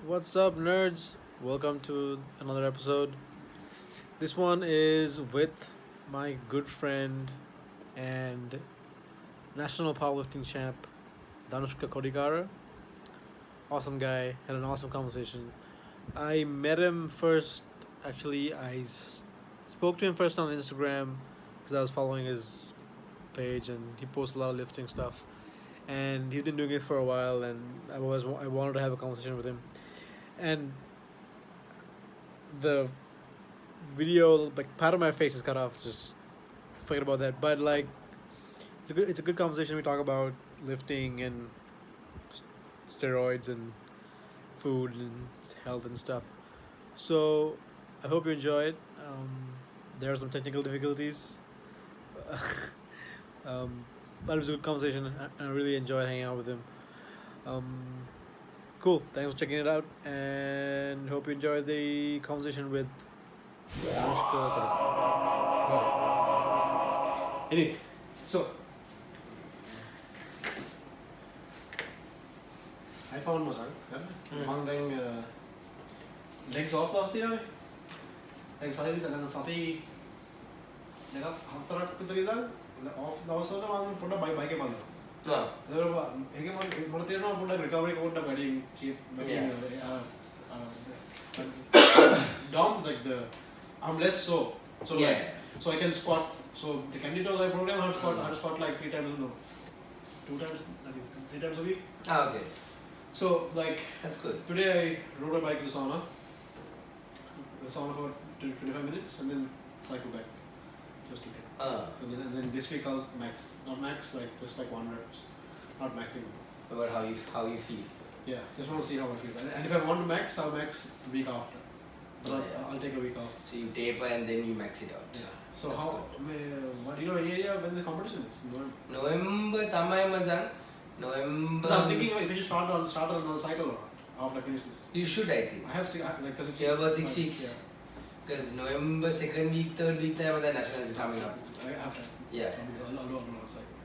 What's up, nerds? Welcome to another episode. This one is with my good friend and national powerlifting champ, Dhanushka Kodikara. Awesome guy, had an awesome conversation. I met him first, actually, spoke to him first on Instagram because I was following his page and he posts a lot of lifting stuff. And he's been doing it for a while, and I wanted to have a conversation with him. And the video, like part of my face is cut off. Just forget about that. But like, it's a good conversation. We talk about lifting and steroids and food and health and stuff. So I hope you enjoy it. There are some technical difficulties, um, but it was a good conversation. I really enjoyed hanging out with him. Um, cool. Thanks for checking it out, and hope you enjoy the conversation with Dhanushka Kodikara. Anyway, so I found myself. One thing, legs off last year. Legs side, and then Sati. Leg up, half the time. Off the also, one put a bike about it. No. There were put a recovery code, a wedding cheap, down like the arm less so. So Yeah. like, so I can squat. So the Candito like program, I squat like 3 times, no, 2 times, I think 3 times a week. Ah, okay. So like That's good. today I rode a bike to sauna. The sauna for 25 minutes and then cycle back. Just to get. And then this week I'll not max, like just like 1 reps, not maxing. About how you feel. Yeah, just want to see how I feel. And if I want to max, I'll max the week after. But I'll take a week off. So you taper and then you max it out. Yeah. So That's what do you know any idea when the competition is? November tamai majan. November. So I'm thinking if I should start another cycle or not after I finish this. You should, I think. I have like because it's You have about 6 weeks. Yeah. Because November 2nd week, 3rd week time the national is coming up. I have time. Yeah. I'll do another cycle.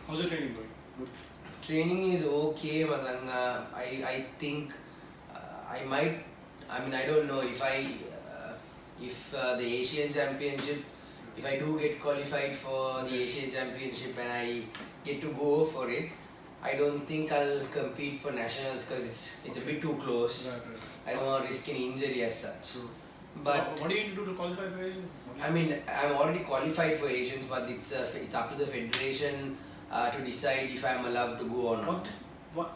How's your training going? Good. Training is okay, Madanga. I think I don't know if the Asian Championship, if I do get qualified for the Asian Championship and I get to go for it, I don't think I'll compete for nationals because it's a bit too close. Right. I don't want to risk any injury as such. True. But What do you need to do to qualify for Asian? I mean, I'm already qualified for Asians, but it's up to the federation to decide if I'm allowed to go or not. What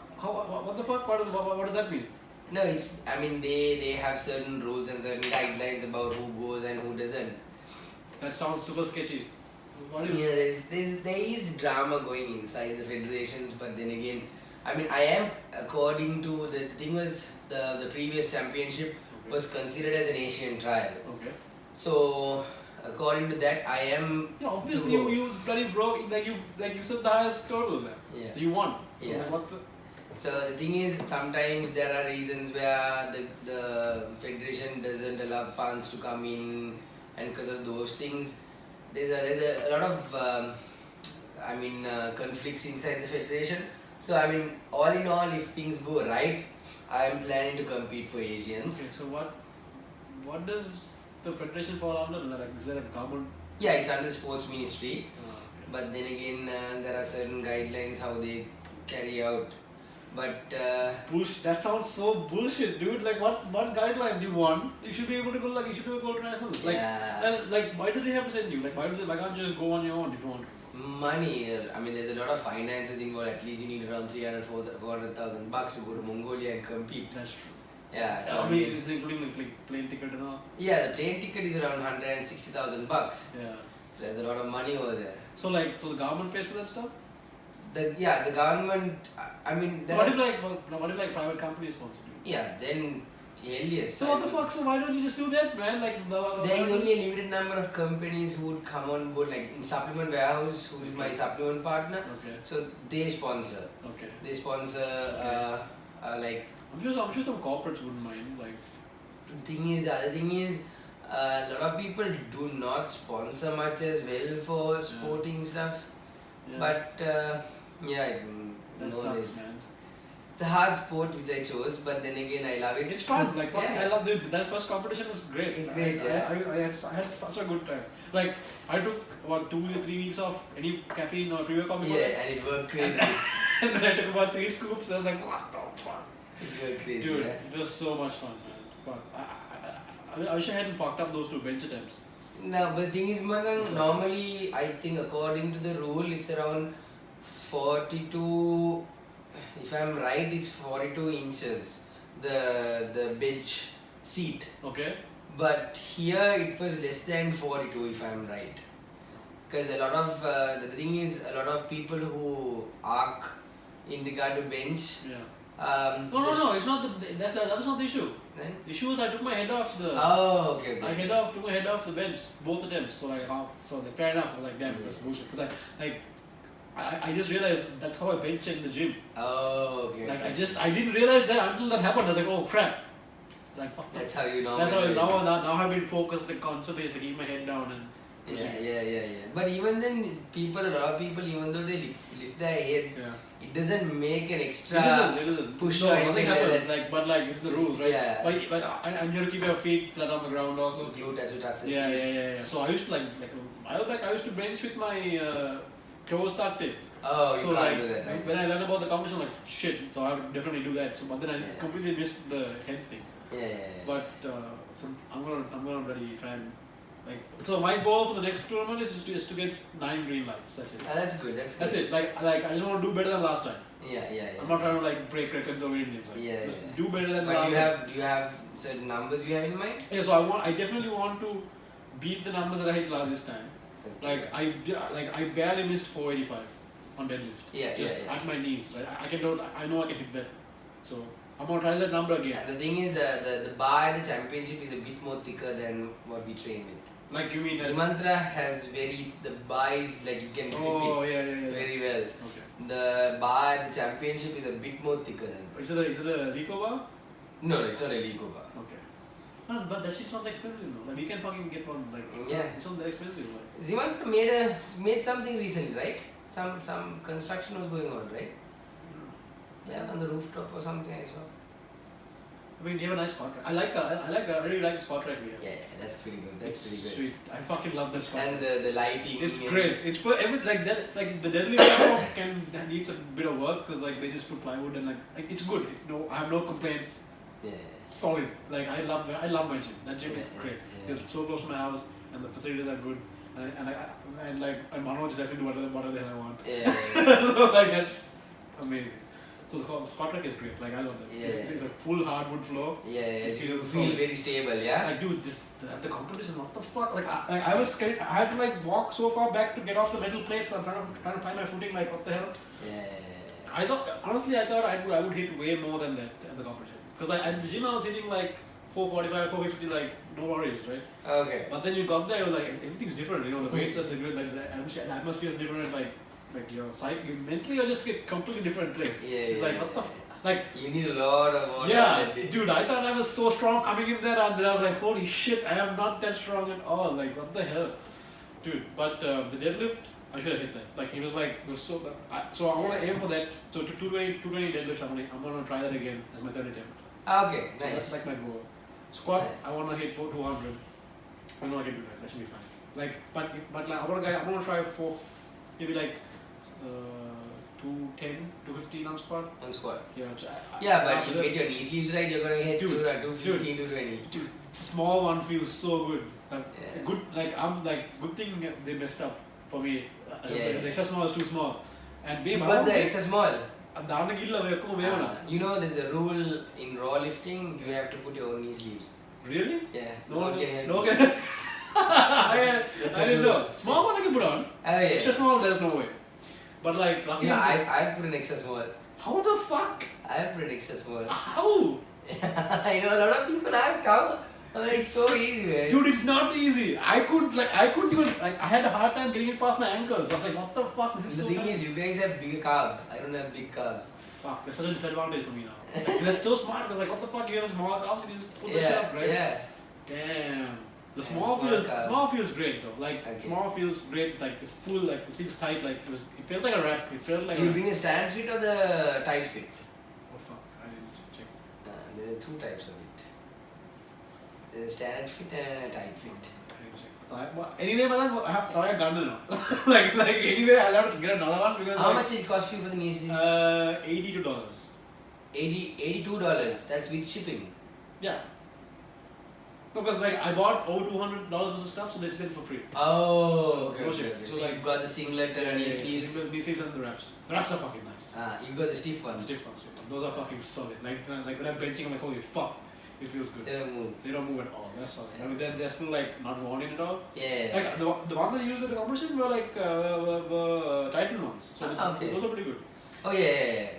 the fuck? What does that mean? No, they have certain rules and certain guidelines about who goes and who doesn't. That sounds super sketchy. What Yeah, is there is drama going inside the federations, but then again, I am according to the thing was the previous championship was considered as an Asian trial. Okay. So according to that, I am. Yeah, obviously to go. you bloody broke you said the highest total there. Yeah. So you won. So Yeah. what the So the thing is, sometimes there are reasons where the federation doesn't allow fans to come in, and because of those things, there's a lot of conflicts inside the federation. So all in all, if things go right, I am planning to compete for Asians. Okay, so what does the federation fall under? Like is there a government? Yeah, it's under the sports ministry, Okay. but then again, there are certain guidelines how they carry out. But That sounds so bullshit, dude. Like what guideline you want? You should be able to go to nationals. Like Yeah. like why do they have to send you? Like why can't you just go on your own if you want to? money, there's a lot of finances involved. At least you need around 400,000 bucks to go to Mongolia and compete. That's true. Yeah, so I mean, it's including like plane ticket and all. yeah, the plane ticket is around 160,000 bucks. Yeah. So there's a lot of money over there. So the government pays for that stuff? The government. What if like private companies sponsor you? Yeah, then hell yes. So what the fuck? So why don't you just do that, man? Like There is only a limited number of companies who would come on board, like in Supplement Warehouse, who is my supplement partner. Okay. So they sponsor. Okay. They sponsor like. I'm sure some corporates wouldn't mind. Like The other thing is, a lot of people do not sponsor much as well for sporting stuff. yeah. But yeah, I think that no, sucks, there's- man. it's a hard sport which I chose, but then again I love it. It's fun. Like Yeah. I love that first competition was great. It's great, yeah. I had such a good time. Like I took about 2 or 3 weeks off any caffeine or pre-workout. Yeah, and it worked crazy. And then I took about 3 scoops. I was like, what the fuck? It worked crazy. Dude, Yeah. it was so much fun, man. Fuck. I wish I hadn't fucked up those 2 bench attempts. No, but the thing is, Magang, normally I think according to the rule it's around 42, if I'm right, it's 42 inches, the bench seat. Okay. But here it was less than 42 if I'm right. Because a lot of, the thing is, a lot of people who arc in regard to bench. Yeah. No, it's not that was not the issue. Then? The issue was I took my head off the. Oh, okay. I took my head off the bench, both attempts. So like, fair enough. I was like, damn, that's bullshit. Because I just realized that's how I bench in the gym. Oh, okay. Like I didn't realize that until that happened. I was like, oh crap. Like that's how you know. That's how now I've been focused and concentrated to keep my head down and. Yeah. But even then, a lot of people, even though they lift their heads, it doesn't make an extra it isn't. push no, or anything nothing like happens. that. But it's the rules, right? Yeah. But I'm here to keep your feet flat on the ground also. Glute as it access. Yeah. So I used to like a while back I used to bench with my toes tucked in. Oh, you so can't do that. When I learned about the competition, like shit. So I would definitely do that. So but then I completely missed the head thing. Yeah. But so I'm gonna really try and. So my goal for the next tournament is to get 9 green lights. That's it. That's good. That's it. Like I just want to do better than last time. Yeah. I'm not trying to break records or anything. Just do better than last time. Do you have certain numbers you have in mind? Yeah. So I definitely want to beat the numbers that I hit this time. Okay. I barely missed 485 on deadlift. Yeah. At my knees. Right. I know I can hit that. So I'm gonna try that number again. And the thing is, the bar at the championship is a bit more thicker than what we train with. Like you mean that? Zimantra has the bar is like you can grip it very well. Okay. The bar at the championship is a bit more thicker than. Is it a Rico bar? No, it's not a Lico bar. Okay. But that shit's not expensive though. Like we can fucking get one it's not that expensive. Zimantra made something recently, right? Some construction was going on, right? Yeah, on the rooftop or something I saw. I mean, you have a nice spot rack. I really like the spot rack we have. Yeah, that's pretty good. That's it's pretty sweet. I fucking love that spot. And the lighting. It's great. It's for like that. Like the deadlift needs a bit of work because they just put plywood and it's good. I have no complaints. Yeah. Solid. I love my gym. That gym is great. It's so close to my house and the facilities are good. And Manoj just lets me do whatever the hell I want. Yeah. So that's amazing. So the squat rack is great. I love that. It's a full hardwood floor. Yeah. You feel very stable. Yeah. Dude, the competition. What the fuck? I was scared. I had to walk so far back to get off the metal plates. So I'm trying to find my footing. What the hell? Yeah. I thought I would hit way more than that at the competition. Because at the gym I was hitting 445, 450, no worries, right? Okay. But then you got there, everything's different. The weights are different. The atmosphere is different. Your psyche, mentally, you're just a completely different place. It's what the you need a lot of water. Yeah, dude, I thought I was so strong coming in there, and then I was like, holy shit, I am not that strong at all. What the hell, dude? But the deadlift, I should have hit that. He was so I want to aim for that. So to 220 deadlift, I'm gonna try that again as my third attempt. Okay, so nice. That's my goal. Squat, nice. I want to hit 200. I know I can do that. That should be fine. But I want to try for maybe 210, 215 on squat. On squat. Yeah. But you get your knee sleeves right, you're gonna hit 215, 220. Dude, the small one feels so good. Good thing they messed up for me. The extra small is too small. And but the extra small. You know, there's a rule in raw lifting. You have to put your own knee sleeves. Really? Yeah. No one can help. I didn't know. Small one I can put on. Extra small, there's no way. But luckily, I put an extra small. How the fuck? I put an extra small. How? I know a lot of people ask how. I'm it's so easy, man. Dude, it's not easy. I couldn't even I had a hard time getting it past my ankles. I was like, what the fuck? This is the thing is, you guys have bigger calves. I don't have big calves. Fuck, that's such a disadvantage for me now. That's so smart because what the fuck? You have small calves and you just pull the shit up, right? Yeah. Damn. The small feels great though. Small feels great. It's full. It feels tight. It feels like a wrap. It felt like. You bring a stand fit or the tight fit? Oh fuck. there are two types of it. There's a standard fit and a tight fit. Anyway, I have a gun now. like anyway, I'll have to get another one because How much it cost you for the knee sleeves? $82. $82. That's with shipping. Yeah. Because like I bought over $200 worth of stuff, so they sent it for free. Oh, So, okay. no okay, shit. okay. So So like you've got the singlet and knee sleeves. Knee sleeves and the wraps. The wraps are fucking nice. You've got the stiff ones. Stiff ones. Those are fucking solid. Like when I'm benching, I'm like, holy fuck, it feels good. They don't move. They don't move at all. They're solid. I mean, they're still like not worn in at all. Yeah. Like the ones I used at the competition were like Titan ones. So Okay. those are pretty good. Oh yeah.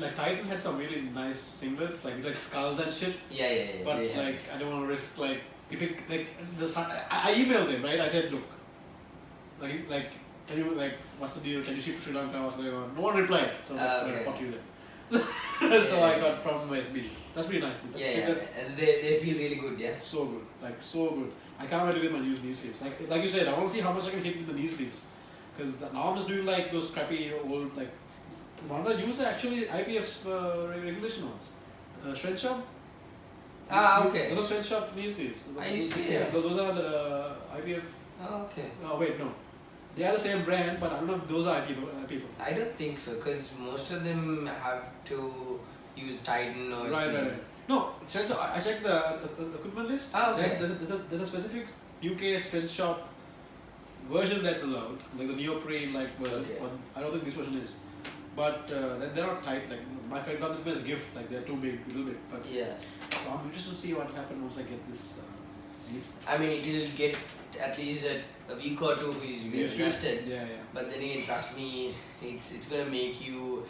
Like Titan had some really nice singlets, like skulls and shit. Yeah. But They have. like I don't want to risk like if it like I emailed them, right. I said, look, like can you like what's the deal? Can you ship to Sri Lanka? What's going on? No one replied. So I was like, Okay. well, fuck you then. So I got from SB. That's pretty nice. Yeah. And they feel really good, yeah. So good, like so good. I can't wait to get my new knee sleeves. Like you said, I want to see how much I can hit with the knee sleeves. Because now I'm just doing like those crappy old like ones I used are actually IPF's regulation ones. Strength shop. Okay. Those are strength shop knee sleeves. Are you serious? Yeah, so those are the IPF. Okay. Oh wait, no. They are the same brand, but I don't know if those are IPF. I don't think so, because most of them have to use Titan or Right. No, strength shop, I checked the equipment list. Okay. There's a specific UK strength shop version that's allowed, like the neoprene like version. Okay. But I don't think this version is. But they're not tight. Like my friend got this as a gift. Like they're too big, a little bit. But Yeah. so I'm interested to see what happens once I get this. These. I mean, it will get at least a week or two for you to get adjusted. Yeah. But then again, trust me, it's gonna make you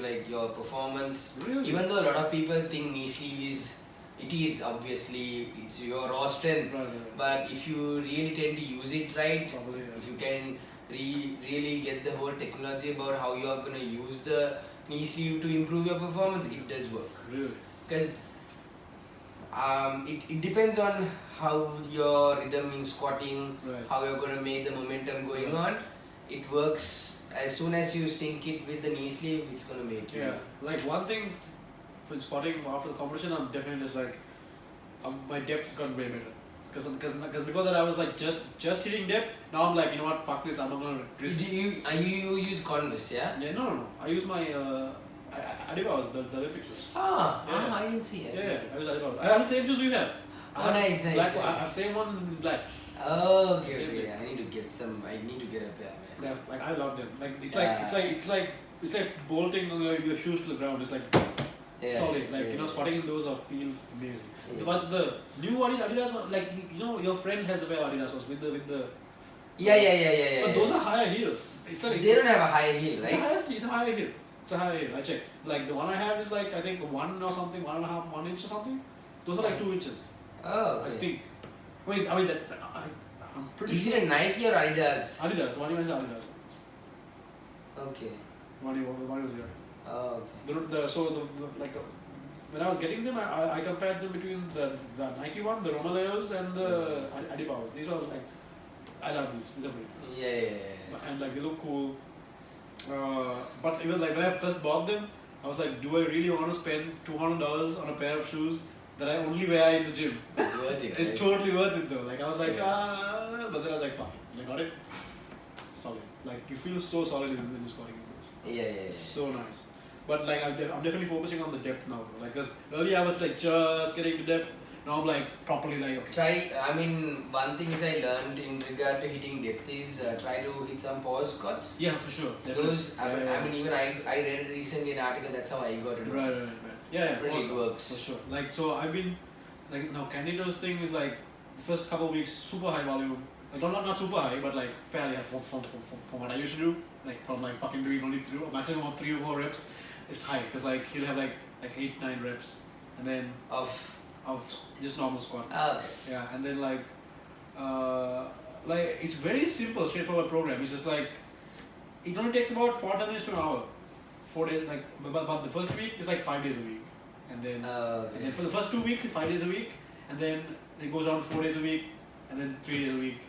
like your performance. Really? Even though a lot of people think knee sleeve is obviously it's your raw strength. Right. But if you really tend to use it right, Probably. Yeah. if you can really get the whole technology about how you are gonna use the knee sleeve to improve your performance, it does work. Really. Because it depends on how your rhythm in squatting, Right. how you're going to make the momentum going on. It works as soon as you sync it with the knee sleeve, it's going to make you. Yeah. Like one thing for spotting after the competition, I'm definitely just like, my depth's gotten way better. Because before that I was like just hitting depth. Now I'm like, you know what, fuck this, I'm not gonna risk. You use Converse, yeah? Yeah, no. I use my Adidas, the Olympic shoes. I didn't see it. Yeah, I use Adidas. I have the same shoes you have. Oh, nice. I have the same one in black. Oh, okay. I need to get a pair, man. Like I love them. Like it's like bolting your shoes to the ground. It's like solid. Like spotting in those feel amazing. Yeah. But the new Adidas one, like your friend has a pair of Adidas ones with the. Yeah. But those are higher heel. It's like They don't have a high heel, It's right? a higher heel. It's a higher heel. I checked. Like the one I have is like I think 1 or something, 1.5 inch or something. Those are like 2 inches. Oh, okay. I think. I'm pretty Is sure. it a Nike or Adidas? Adidas. One is Adidas. Okay. One was here. Oh, okay. When I was getting them, I compared them between the Nike one, the Romaleos, and the Adidas. These are like, I love these. These are pretty nice. Yeah. And like they look cool. But even like when I first bought them, I was like, do I really want to spend $200 on a pair of shoes that I only wear in the gym? It's worth it. It's right? totally worth it though. Like I was like, but then I was like, fuck it. I got it. Solid. Like you feel so solid when you're squatting in this. Yeah. So nice. But like I'm definitely focusing on the depth now though. Like cause earlier I was like just getting to depth. Now I'm like properly like okay. One thing which I learned in regard to hitting depth is try to hit some pause squats. Yeah, for sure. Those, Definitely. even I read recently an article, that's how I got it. Right. Yeah, Really pause works. for sure. Like so I've been like now Candido's thing is like the first couple of weeks super high volume. Like not super high, but like fairly high from what I used to do. Like from like fucking doing only a maximum of 3 or 4 reps is high. Cause like he'll have like 8-9 reps and then Of just normal squat. okay. Yeah, and then like it's very simple, straightforward program. It's just like it only takes about 45 minutes to an hour. 4 days like but the first week is like 5 days a week. And then and then for the first 2 weeks it's 5 days a week, and then it goes down to 4 days a week, and then 3 days a week.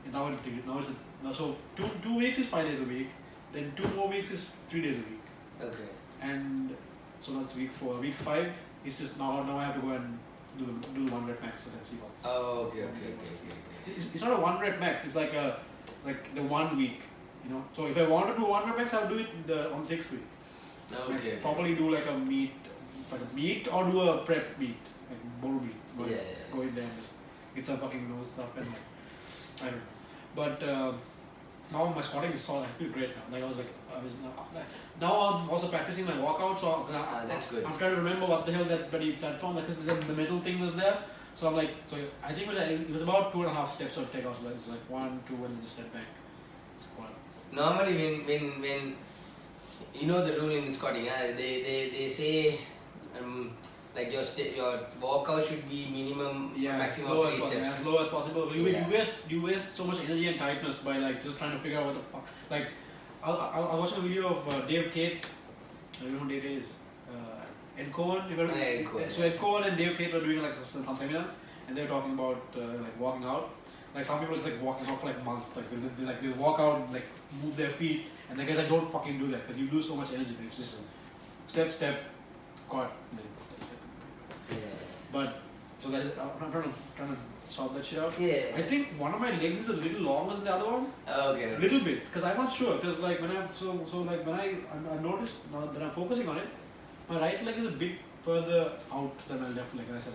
And now so 2 weeks is 5 days a week, then 2 more weeks is 3 days a week. Okay. And So now it's week 4. Week 5, it's just now I have to go and do the 1 rep maxes and see what's. Oh, okay. It's not a 1 rep max. It's like the 1 week. You know. So if I want to do 1 rep max, I'll do it on 6th week. Okay. Like, probably do like a meet or do a prep meet, like more meet. Go in there and just get some fucking nose stuff and like, I don't know. But now my squatting is solid. I feel great now. Like now I'm also practicing my walkout. So that's good. I'm trying to remember what the hell that bloody platform, because the metal thing was there. So I'm like, I think it was about 2.5 steps of takeouts. Like, it was like 1, 2, and then just step back. Squat. Normally when you know the rule in squatting, they say like your walkout should be minimum maximum of 3 steps. As low as possible. You waste so much energy and tightness by like just trying to figure out what the fuck. Like I was watching a video of Dave Tate. I don't know who Dave Tate is. Ed Cohen. So Ed Cohen and Dave Tate were doing like some seminar, and they were talking about like walking out. Like some people just like walking out for like months. Like they walk out and like move their feet, and the guys like don't fucking do that because you lose so much energy. It's just step, squat, then step. But so that I'm trying to sort that shit out. Yeah. I think one of my legs is a little longer than the other one. Okay. A little bit, because I'm not sure. Because like when I noticed now that I'm focusing on it, my right leg is a bit further out than my left leg, and I said,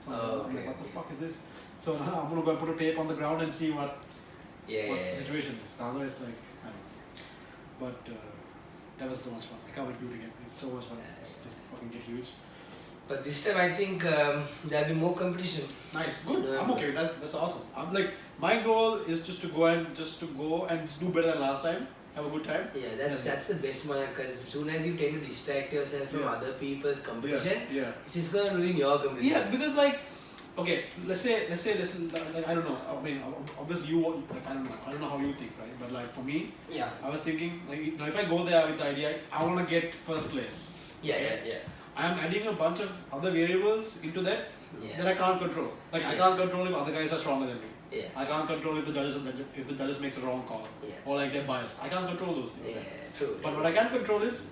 so I'm like, what the fuck is this? So now I'm gonna go and put a tape on the ground and see what the situation is. Otherwise, like I don't know. But that was so much fun. I can't wait to do it again. It's so much fun. Just fucking get huge. But this time I think there'll be more competition. Nice, good. I'm okay with that. That's awesome. I'm like, my goal is just to go and do better than last time. Have a good time. Yeah, that's the best one, because as soon as you tend to distract yourself from other people's competition, it's just gonna ruin your competition. Yeah, because like, okay, let's say like I don't know. I mean, obviously you like I don't know how you think, right? But like for me, I was thinking like, you know, if I go there with the idea, I want to get first place. Yeah. I am adding a bunch of other variables into that that I can't control. Like I can't control if other guys are stronger than me. Yeah. I can't control if the judges makes a wrong call or like they're biased. I can't control those things. Yeah, true. But what I can control is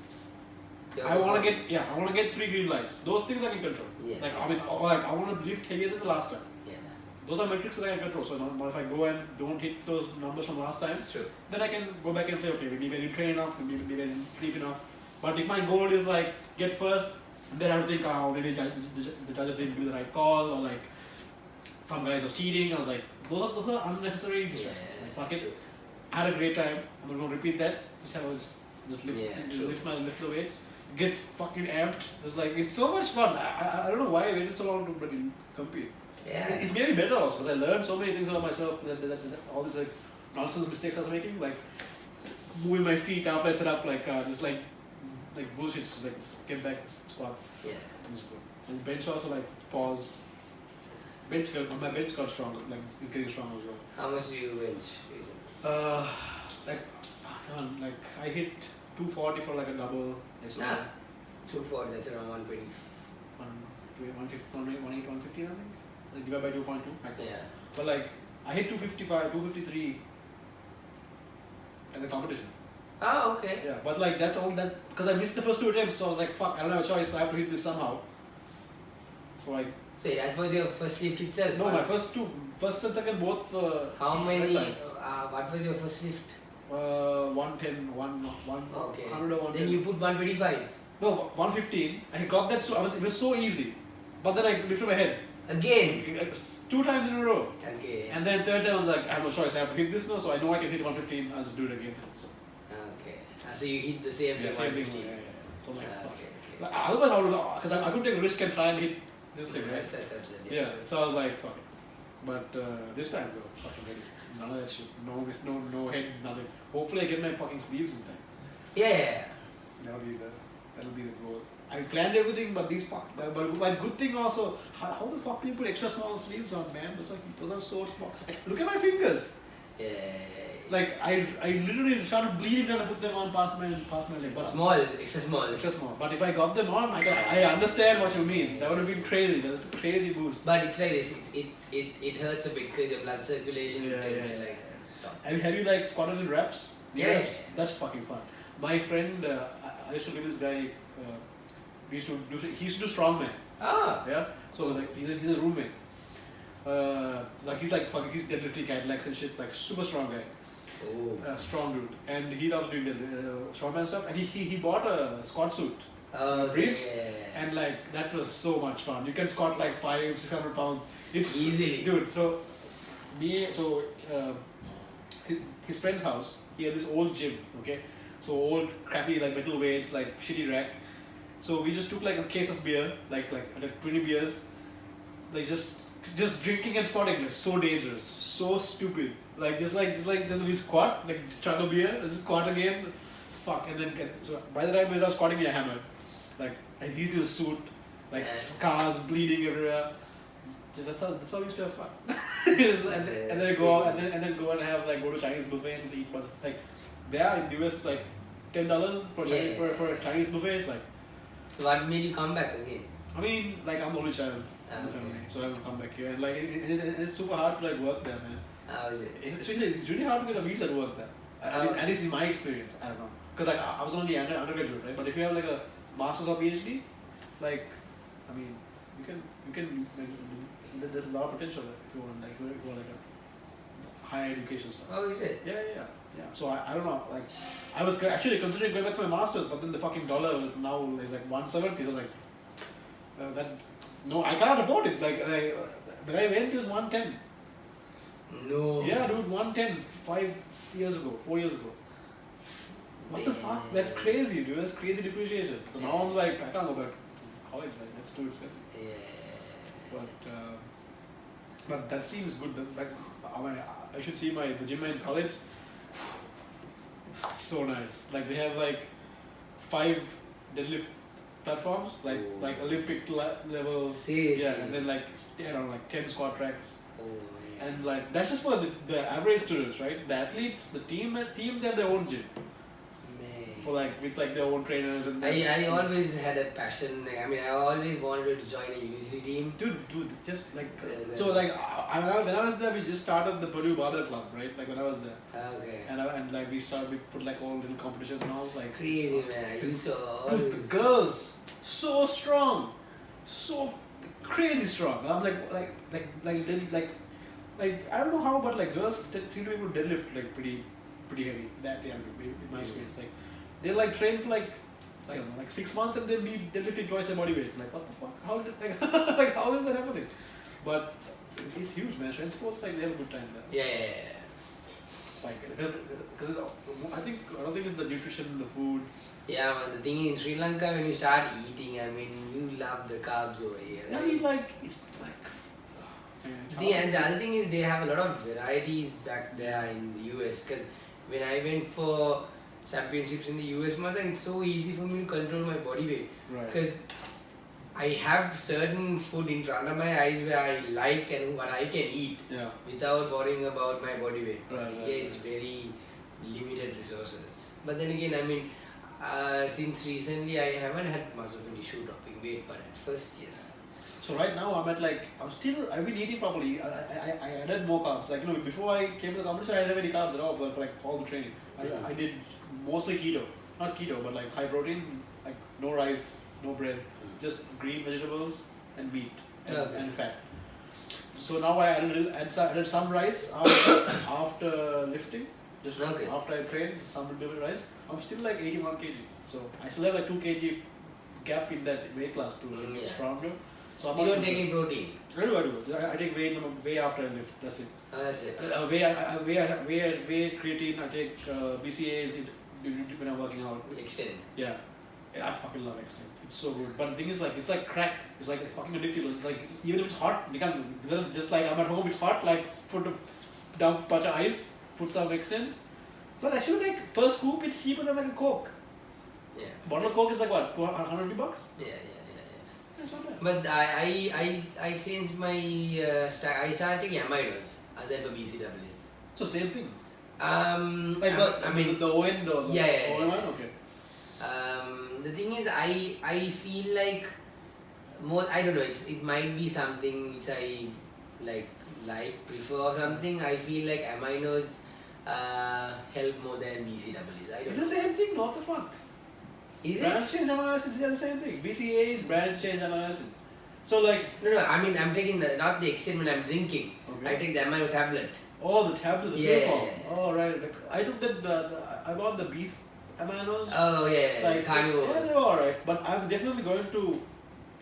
I want to get 3 green lights. Those things I can control. Yeah. Like I mean, or like I want to lift heavier than the last time. Yeah. Those are metrics that I can control. So now if I go and don't hit those numbers from last time, then I can go back and say, okay, maybe I didn't train enough, maybe I didn't sleep enough. But if my goal is like get first, then I would think, maybe the judges didn't do the right call, or like some guys are cheating. I was like, those are unnecessary distractions. Like, fuck it. I had a great time. I'm going to repeat that. Just lift the weights. Get fucking amped. It's so much fun. I don't know why I waited so long to compete. Yeah. It made me better also, because I learned so many things about myself. That all these like nonsense mistakes I was making, like moving my feet after I set up, like bullshit. Just like get back, squat. Yeah. And bench also, like pause. My bench got stronger. Like it's getting stronger as well. How much do you bench recently? I hit 240 for like a double. 240. That's around 120. 150, I think. Like divided by 2.2. Yeah. But like I hit 255, 253 at the competition. Oh, okay. Yeah, but like that's all that, because I missed the first 2 attempts, so I was like, fuck, I don't have a choice, so I have to hit this somehow. So that was your first lift itself? No, my first and second both. How many? What was your first lift? 110, 1. Okay. 100 or 110. Then you put 125. No, 115. I got that. It was so easy, but then I lifted my head. Again? 2 times in a row. Okay. And then third time I was like, I have no choice. I have to hit this now, so I know I can hit 115. I'll just do it again. Okay. So you hit the same thing. Yeah, same thing. Yeah. So like, okay. Like, otherwise, because I couldn't take the risk and try and hit this thing, right? That's absolutely. Yeah. So I was like, fuck it. But this time though, fucking ready. None of that shit. No head, nothing. Hopefully I get my fucking sleeves in time. Yeah. That'll be the goal. I planned everything, but but good thing also, how the fuck do you put extra small sleeves on, man? It's like, those are so small. Like, look at my fingers. Yeah. Like I literally started bleeding trying to put them on past my leg. But Extra small. But if I got them on, I understand what you mean. That would have been crazy. That's a crazy boost. But it's like this. It hurts a bit because your blood circulation tends to like stop. Have you like squatted in reps? Yeah. Reps? That's fucking fun. My friend, I used to give this guy he used to do strongman. Ah. Yeah. So like he's a roommate. Like he's deadlifting Cadillacs and shit. Like super strong guy. Oh. Strong dude, and he loves doing the strongman stuff. And he bought a squat suit. Briefs, and like that was so much fun. You can squat like 500-600 pounds. It's easily, dude. So his friend's house, he had this old gym. Okay, so old crappy like metal weights, like shitty rack. So we just took like a case of beer, like 20 beers, like just drinking and squatting. Like so dangerous, so stupid. Like just we squat, like just chug a beer, just squat again. Fuck, and then so by the time we were squatting, we were hammered. Like, and he's in a suit, like scars bleeding everywhere. Just that's how we used to have fun. and then go and then go and have like go to Chinese buffet and just eat. But like there in the US, like $10 for a Chinese buffet. It's like. So what made you come back again? I mean, like I'm the only child in the family, so I will come back here. And like it's super hard to like work there, man. How is it? It's really hard to get a visa to work there. At least in my experience, I don't know. Because like I was only undergraduate, right? But if you have like a master's or PhD, like, I mean, you can there's a lot of potential there if you want like a higher education stuff. Oh, is it? Yeah. So I don't know, like I was actually considering going back for my masters, but then the fucking dollar is now is like 170. So like I can't afford it. Like when I went, it was 110. No. Yeah, dude, 110 4 years ago. What the fuck? That's crazy, dude. That's crazy depreciation. So now I'm like, I can't go back to college. Like that's too expensive. Yeah. But that seems good. Like I should see the gym in college. So nice. Like they have like 5 deadlift platforms, like Olympic level. Seriously. Yeah, and then like around like 10 squat racks. Oh man. And like that's just for the average students, right? The athletes, the teams have their own gym. For like with like their own trainers and. I always had a passion. I mean, I always wanted to join a university team. Dude, just like so like when I was there, we just started the Purdue Barbell Club, right? Like when I was there. Okay. And like we put like all little competitions and all like. Crazy man, I used to always. Dude, the girls so strong, so crazy strong. I'm like I don't know how, but like girls seem to be able to deadlift like pretty heavy. That in my experience, like. They like train for like I don't know, like 6 months and then be deadlifting twice their body weight. Like what the fuck? How did like how is that happening? But it's huge, man. Strength sports, like they have a good time there. Yeah. Like because I don't think it's the nutrition, the food. Yeah, but the thing is, in Sri Lanka, when you start eating, I mean, you love the carbs over here. Right? I mean, like it's like. And the other thing is, they have a lot of varieties back there in the US. Because when I went for championships in the US, it's so easy for me to control my body weight. Right. Because I have certain food in front of my eyes where I like and what I can eat without worrying about my body weight. Right. It's very limited resources. But then again, I mean, since recently I haven't had much of an issue dropping weight, but at first, yes. So right now I've been eating properly. I added more carbs. Like before I came to the competition, I didn't have any carbs at all for like all the training. I did mostly keto, not keto, but like high protein, like no rice, no bread, just green vegetables and meat and fat. So now I added some rice after lifting, just after I trained, some little bit rice. I'm still like 81 kg, so I still have like 2 kg gap in that weight class to get stronger. So you don't take any protein? I do. I take whey after I lift. That's it. That's it. Whey creatine. I take BCAAs when I'm working out. Extend. Yeah, I fucking love Extend. It's so good. But the thing is, like, it's like crack. It's fucking addictive. It's like even if it's hot, you can't just like I'm at home. It's hot. Like put a dump bunch of ice, put some Extend. But actually, like per scoop, it's cheaper than like a Coke. Yeah. Bottle of Coke is like what, $150? Yeah. That's not bad. But I changed my I started taking amino and then for BCAAs. So same thing. Like I mean the ON though. Yeah. ON one? Okay. The thing is, I feel like more. I don't know. It might be something which I prefer or something. I feel like aminos help more than BCAAs. It's the same thing. What the fuck? Is brands change amino acids, yeah, the same thing. BCAAs, brands change amino acids. So like... No, I mean, I'm taking not the extent when I'm drinking. Okay. I take the amino tablet. Oh, the tablet, the Yeah, pill form. yeah. Oh, right. Like, I took I bought the beef aminos. Oh, yeah, Like, carnivore. yeah, they were alright. But I'm definitely going to,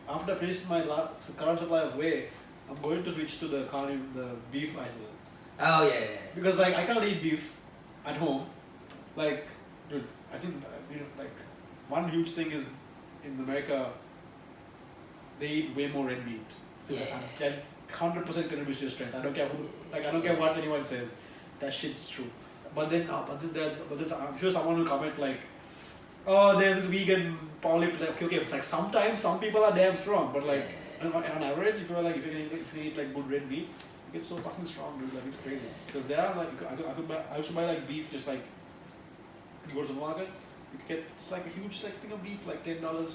after I finish my current supply of whey, I'm going to switch to the beef isolate. Oh, yeah. Because like I can't eat beef at home. Like, dude, I think like one huge thing is in America they eat way more red meat. Yeah. And that 100% contributes to your strength. I don't care I don't care what anyone says. That shit's true. But then I'm sure someone will comment like, oh, there's this vegan powerlifter. Like, okay, it's like sometimes some people are damn strong, but like on average, if you eat like good red meat, you get so fucking strong, dude. Like it's crazy. Because there are like I used to buy like beef just like you go to the market, you could get it's like a huge like thing of beef like $10, $15.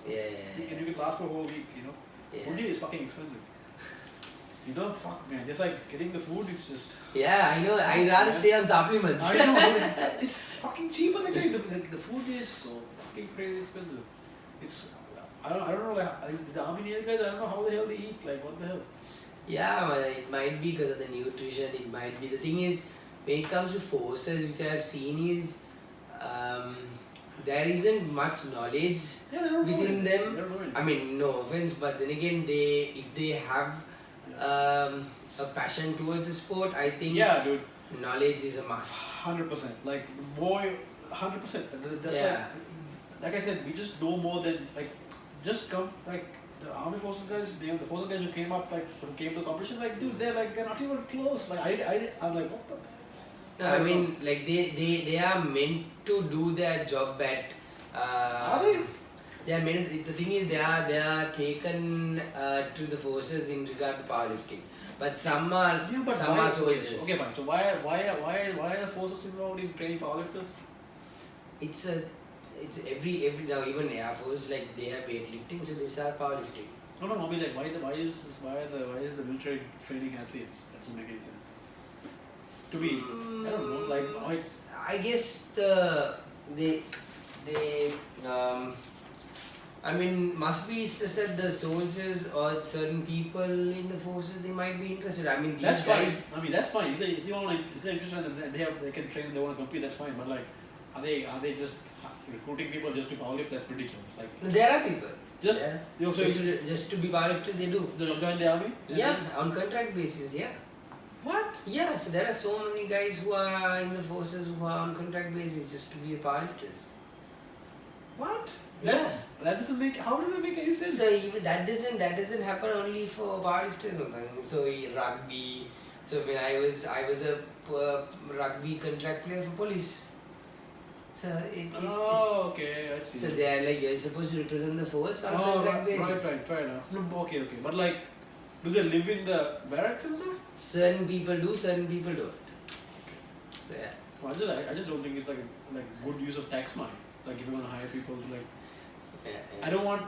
Yeah. And you could last for a whole week, you know. Yeah. Food here is fucking expensive. You know, fuck man, just like getting the food, it's just... Yeah, I know, I'd rather stay on supplements. I know, it's fucking cheaper than getting the food is so fucking crazy expensive. It's, I don't know, like, these army guys, I don't know how the hell they eat, like what the hell? Yeah, well, it might be because of the nutrition, it might be. The thing is, when it comes to forces, which I have seen is, there isn't much knowledge within them. I mean, no offense, but then again, if they have a passion towards the sport, I think knowledge is a must. 100%. Like, the more, 100%. That's like I said, we just know more than, like, just come, like, the army forces guys, the forces guys who came to the competition, like, dude, they're not even close. Like, I'm like, what the? No, I mean, like, they are meant to do their job at... are they? They are meant, the thing is, they are taken to the forces in regard to powerlifting. But some are soldiers. Okay, fine. So why are the forces involved in training powerlifters? It's every now even Air Force, like they have weightlifting, so they start powerlifting. No. I mean, like why is the military training athletes? That doesn't make any sense. To me, I don't know. Like I guess I mean, must be it's just that the soldiers or certain people in the forces, they might be interested. I mean, these that's guys... fine. I mean, that's fine. If they're interested and they can train and they want to compete, that's fine. But like, are they just recruiting people just to powerlift? That's ridiculous. Like, there are people. Just to be powerlifters, they do. They join the army? Yeah, on contract basis, yeah. What? Yeah, so there are so many guys who are in the forces who are on contract basis just to be powerlifters. What? Yeah. That doesn't make. How does that make any sense? So even that doesn't happen only for powerlifters. So rugby. So when I was a rugby contract player for police. So okay, I see. So they are like, you're supposed to represent the force on contract basis. Right, fair enough. No, okay, but like, do they live in the barracks and stuff? Certain people do, certain people don't. Okay. So yeah. Well, I just don't think it's like good use of tax money. Like if you want to hire people to like. Yeah. I don't want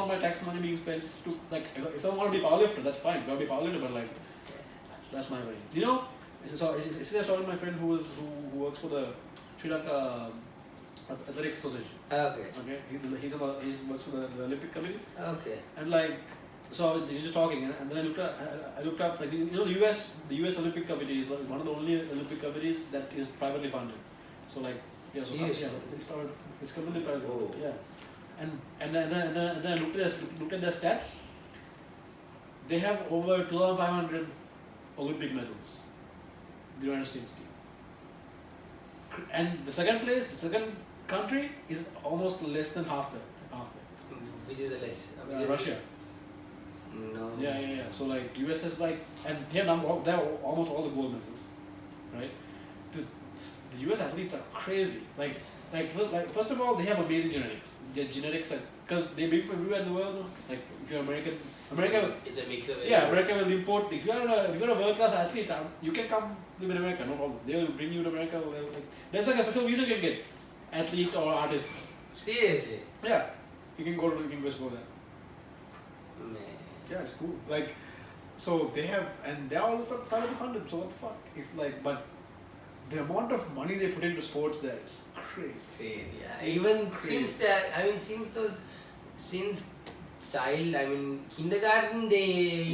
my tax money being spent to like if I want to be powerlifter, that's fine. I'll be powerlifter, but like that's my way. You know, so I was talking to my friend who works for the Sri Lanka Athletics Association. Okay. Okay. He works for the Olympic Committee. Okay. And like, so I was just talking, and then I looked up like the US Olympic Committee is like one of the only Olympic committees that is privately funded. So like it's private. It's completely private. Oh. Yeah. And then I looked at their stats. They have over 2,500 Olympic medals. The United States team. And the second country is almost less than half that. Which is the less? Russia. No. Yeah. So like US has like, and they have almost all the gold medals, right? The US athletes are crazy. First of all, they have amazing genetics. Their genetics are, because they bring from everywhere in the world. Like if you're America, it's a mix of everything. Yeah, America will import. If you're a world class athlete, you can come live in America, no problem. They will bring you to America. There's like a special visa you can get, athlete or artist. Seriously? Yeah, you can just go there. Man. Yeah, it's cool. Like, so they have, and they're all privately funded. So what the fuck? But the amount of money they put into sports there is crazy. Crazy, yeah. It's Even crazy. since that, I mean, since child, I mean, kindergarten, they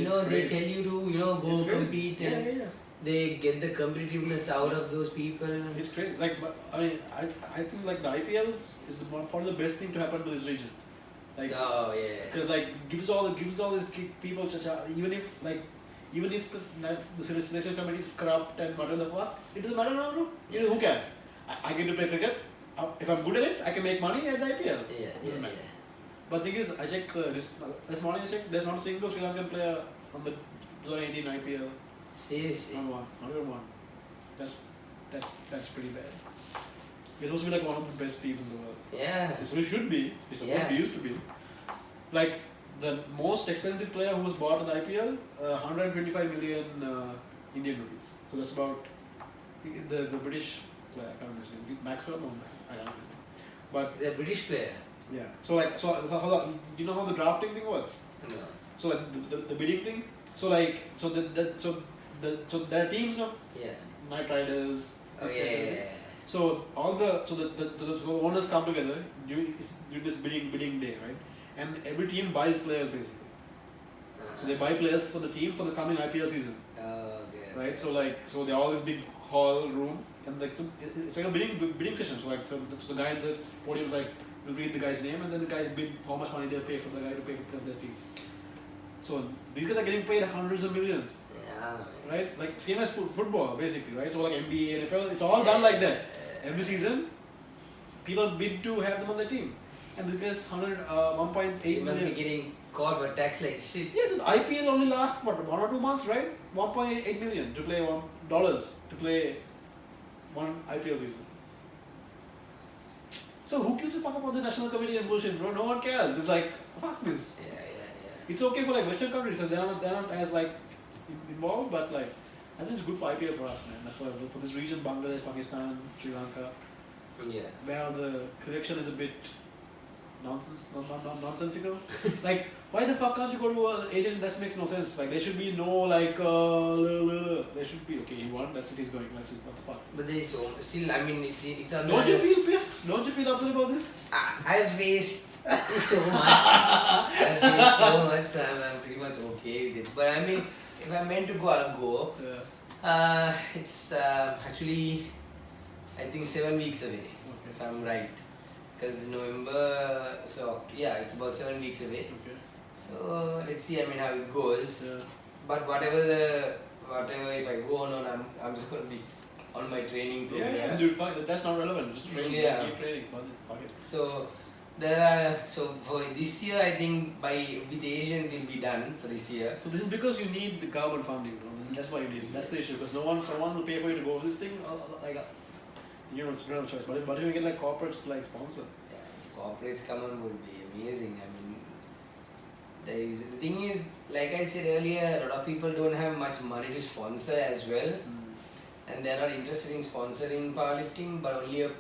It's they crazy. tell you to go It's crazy. compete, Yeah, and yeah, yeah. they get the competitiveness out of those people. It's crazy. Like, but, I mean, I think like the IPL is the probably the best thing to happen to this region. Like, Oh yeah. because like gives all these people even if the selection committee is corrupt and whatever the fuck, it doesn't matter now. No, who cares? I get to play cricket. If I'm good at it, I can make money at the IPL. Yeah, Doesn't yeah, matter. yeah. But the thing is, I checked this morning. I checked. There's not a single Sri Lankan player on the 2018 IPL. Seriously. Not even one. That's pretty bad. It's supposed to be like one of the best teams in the world. Yeah. It's what it should be. It's supposed to be used to be. Like the most expensive player who was bought in the IPL, 125 million Indian rupees. So that's about the British player. I can't remember his name. Maxwell? No, I don't know. But The British player. yeah. So do you know how the drafting thing works? No. So like the bidding thing. So there are teams, no? Yeah. Knight Riders. Oh this, yeah, that, yeah, that. yeah. So the owners come together. You this bidding day, right? And every team buys players basically. So they buy players for the team for this coming IPL season, Okay. right? So they all this big hall room, and it's like a bidding session. So the guy in the podium is like will read the guy's name, and then the guys bid how much money they'll pay for the guy to play for their team. So these guys are getting paid hundreds of millions. Yeah. Right? Like same as football basically, right? So like NBA, NFL, it's all done like that. Every season, people bid to have them on their team. And this guy's 1.8 They must be million. getting caught for tax like shit. Yeah, the IPL only lasts what, 1 or 2 months, right? 1.8 million to play $1 to play one IPL season. So who gives a fuck about the national committee and bullshit, bro? No one cares. It's like, fuck this. Yeah. It's okay for like Western countries because they're not as like involved, but like I think it's good for IPL for us, man. For this region, Bangladesh, Pakistan, Sri Lanka, Yeah. where the correction is a bit nonsensical. Like, why the fuck can't you go to an Asian? That makes no sense. Like, there should be no like, there should be, okay, he won, that's it, he's going, that's it, what the fuck. But there is still, I mean, it's a. Don't you feel pissed? Don't you feel upset about this? I've faced so much, so I'm pretty much okay with it. But I mean, if I'm meant to go, I'll go. Yeah. It's actually, I think 7 weeks away, if I'm right. Because November, so yeah, it's about 7 weeks away. Okay. So let's see, I mean, how it goes. Yeah. But whatever if I go on, I'm just gonna be on my training program. Yeah, dude, fuck, that's not relevant. Just training. Yeah. Keep training. Fuck it. So so for this year, I think with Asian will be done for this year. So this is because you need the government funding, bro. That's why you need it. That's the issue. Because someone will pay for you to go for this thing. You don't have a choice. But if you get like corporates to like sponsor. Yeah, if corporates come on, would be amazing. I mean, the thing is, like I said earlier, a lot of people don't have much money to sponsor as well, and they're not interested in sponsoring powerlifting, but only a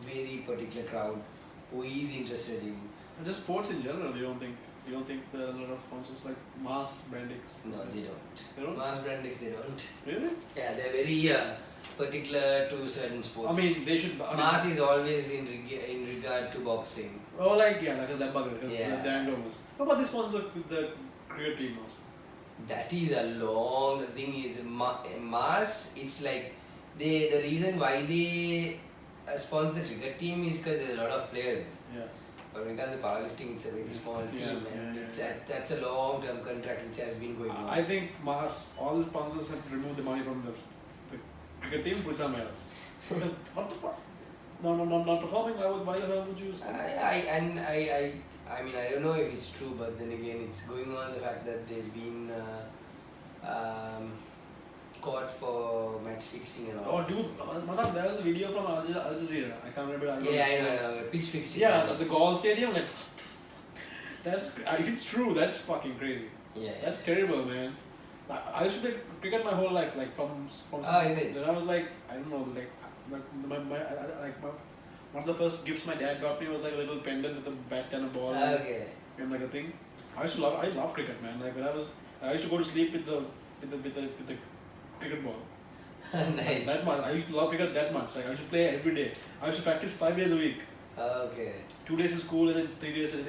very particular crowd who is interested in. And just sports in general. You don't think there are a lot of sponsors like Mass, Brandix? No, they don't. They don't? Mass Brandix, they don't. Really? Yeah, they're very particular to certain sports. I mean, they should. Mass is always in regard to boxing. Oh, like that bugger. Because Yeah. Dan Gomez. How about they sponsor the cricket team also? That is a long. The thing is, Mass. It's like the reason why they sponsor the cricket team is because there's a lot of players. Yeah. But when it comes to powerlifting, it's a very small team, and Yeah. that's a long-term contract which has been going on. I think Mass, all the sponsors have removed the money from the cricket team, put somewhere else. Because what the fuck? No, not performing. Why the hell would you sponsor? I mean, I don't know if it's true, but then again, it's going on the fact that they've been caught for match fixing and all. Oh, dude, Madan, there was a video from Al Jazeera. I can't remember. Yeah, I know, pitch fixing. Yeah, the Gall Stadium. Like, that's if it's true, that's fucking crazy. Yeah. That's terrible, man. I used to play cricket my whole life, like from. Oh, is it? When I was like, I don't know, like one of the first gifts my dad got me was like a little pendant with a bat and a ball. Okay. And like a thing. I love cricket, man. Like when I used to go to sleep with the cricket ball. Nice. That much. I used to love cricket that much. Like I used to play every day. I used to practice 5 days a week. Okay. 2 days in school and then 3 days at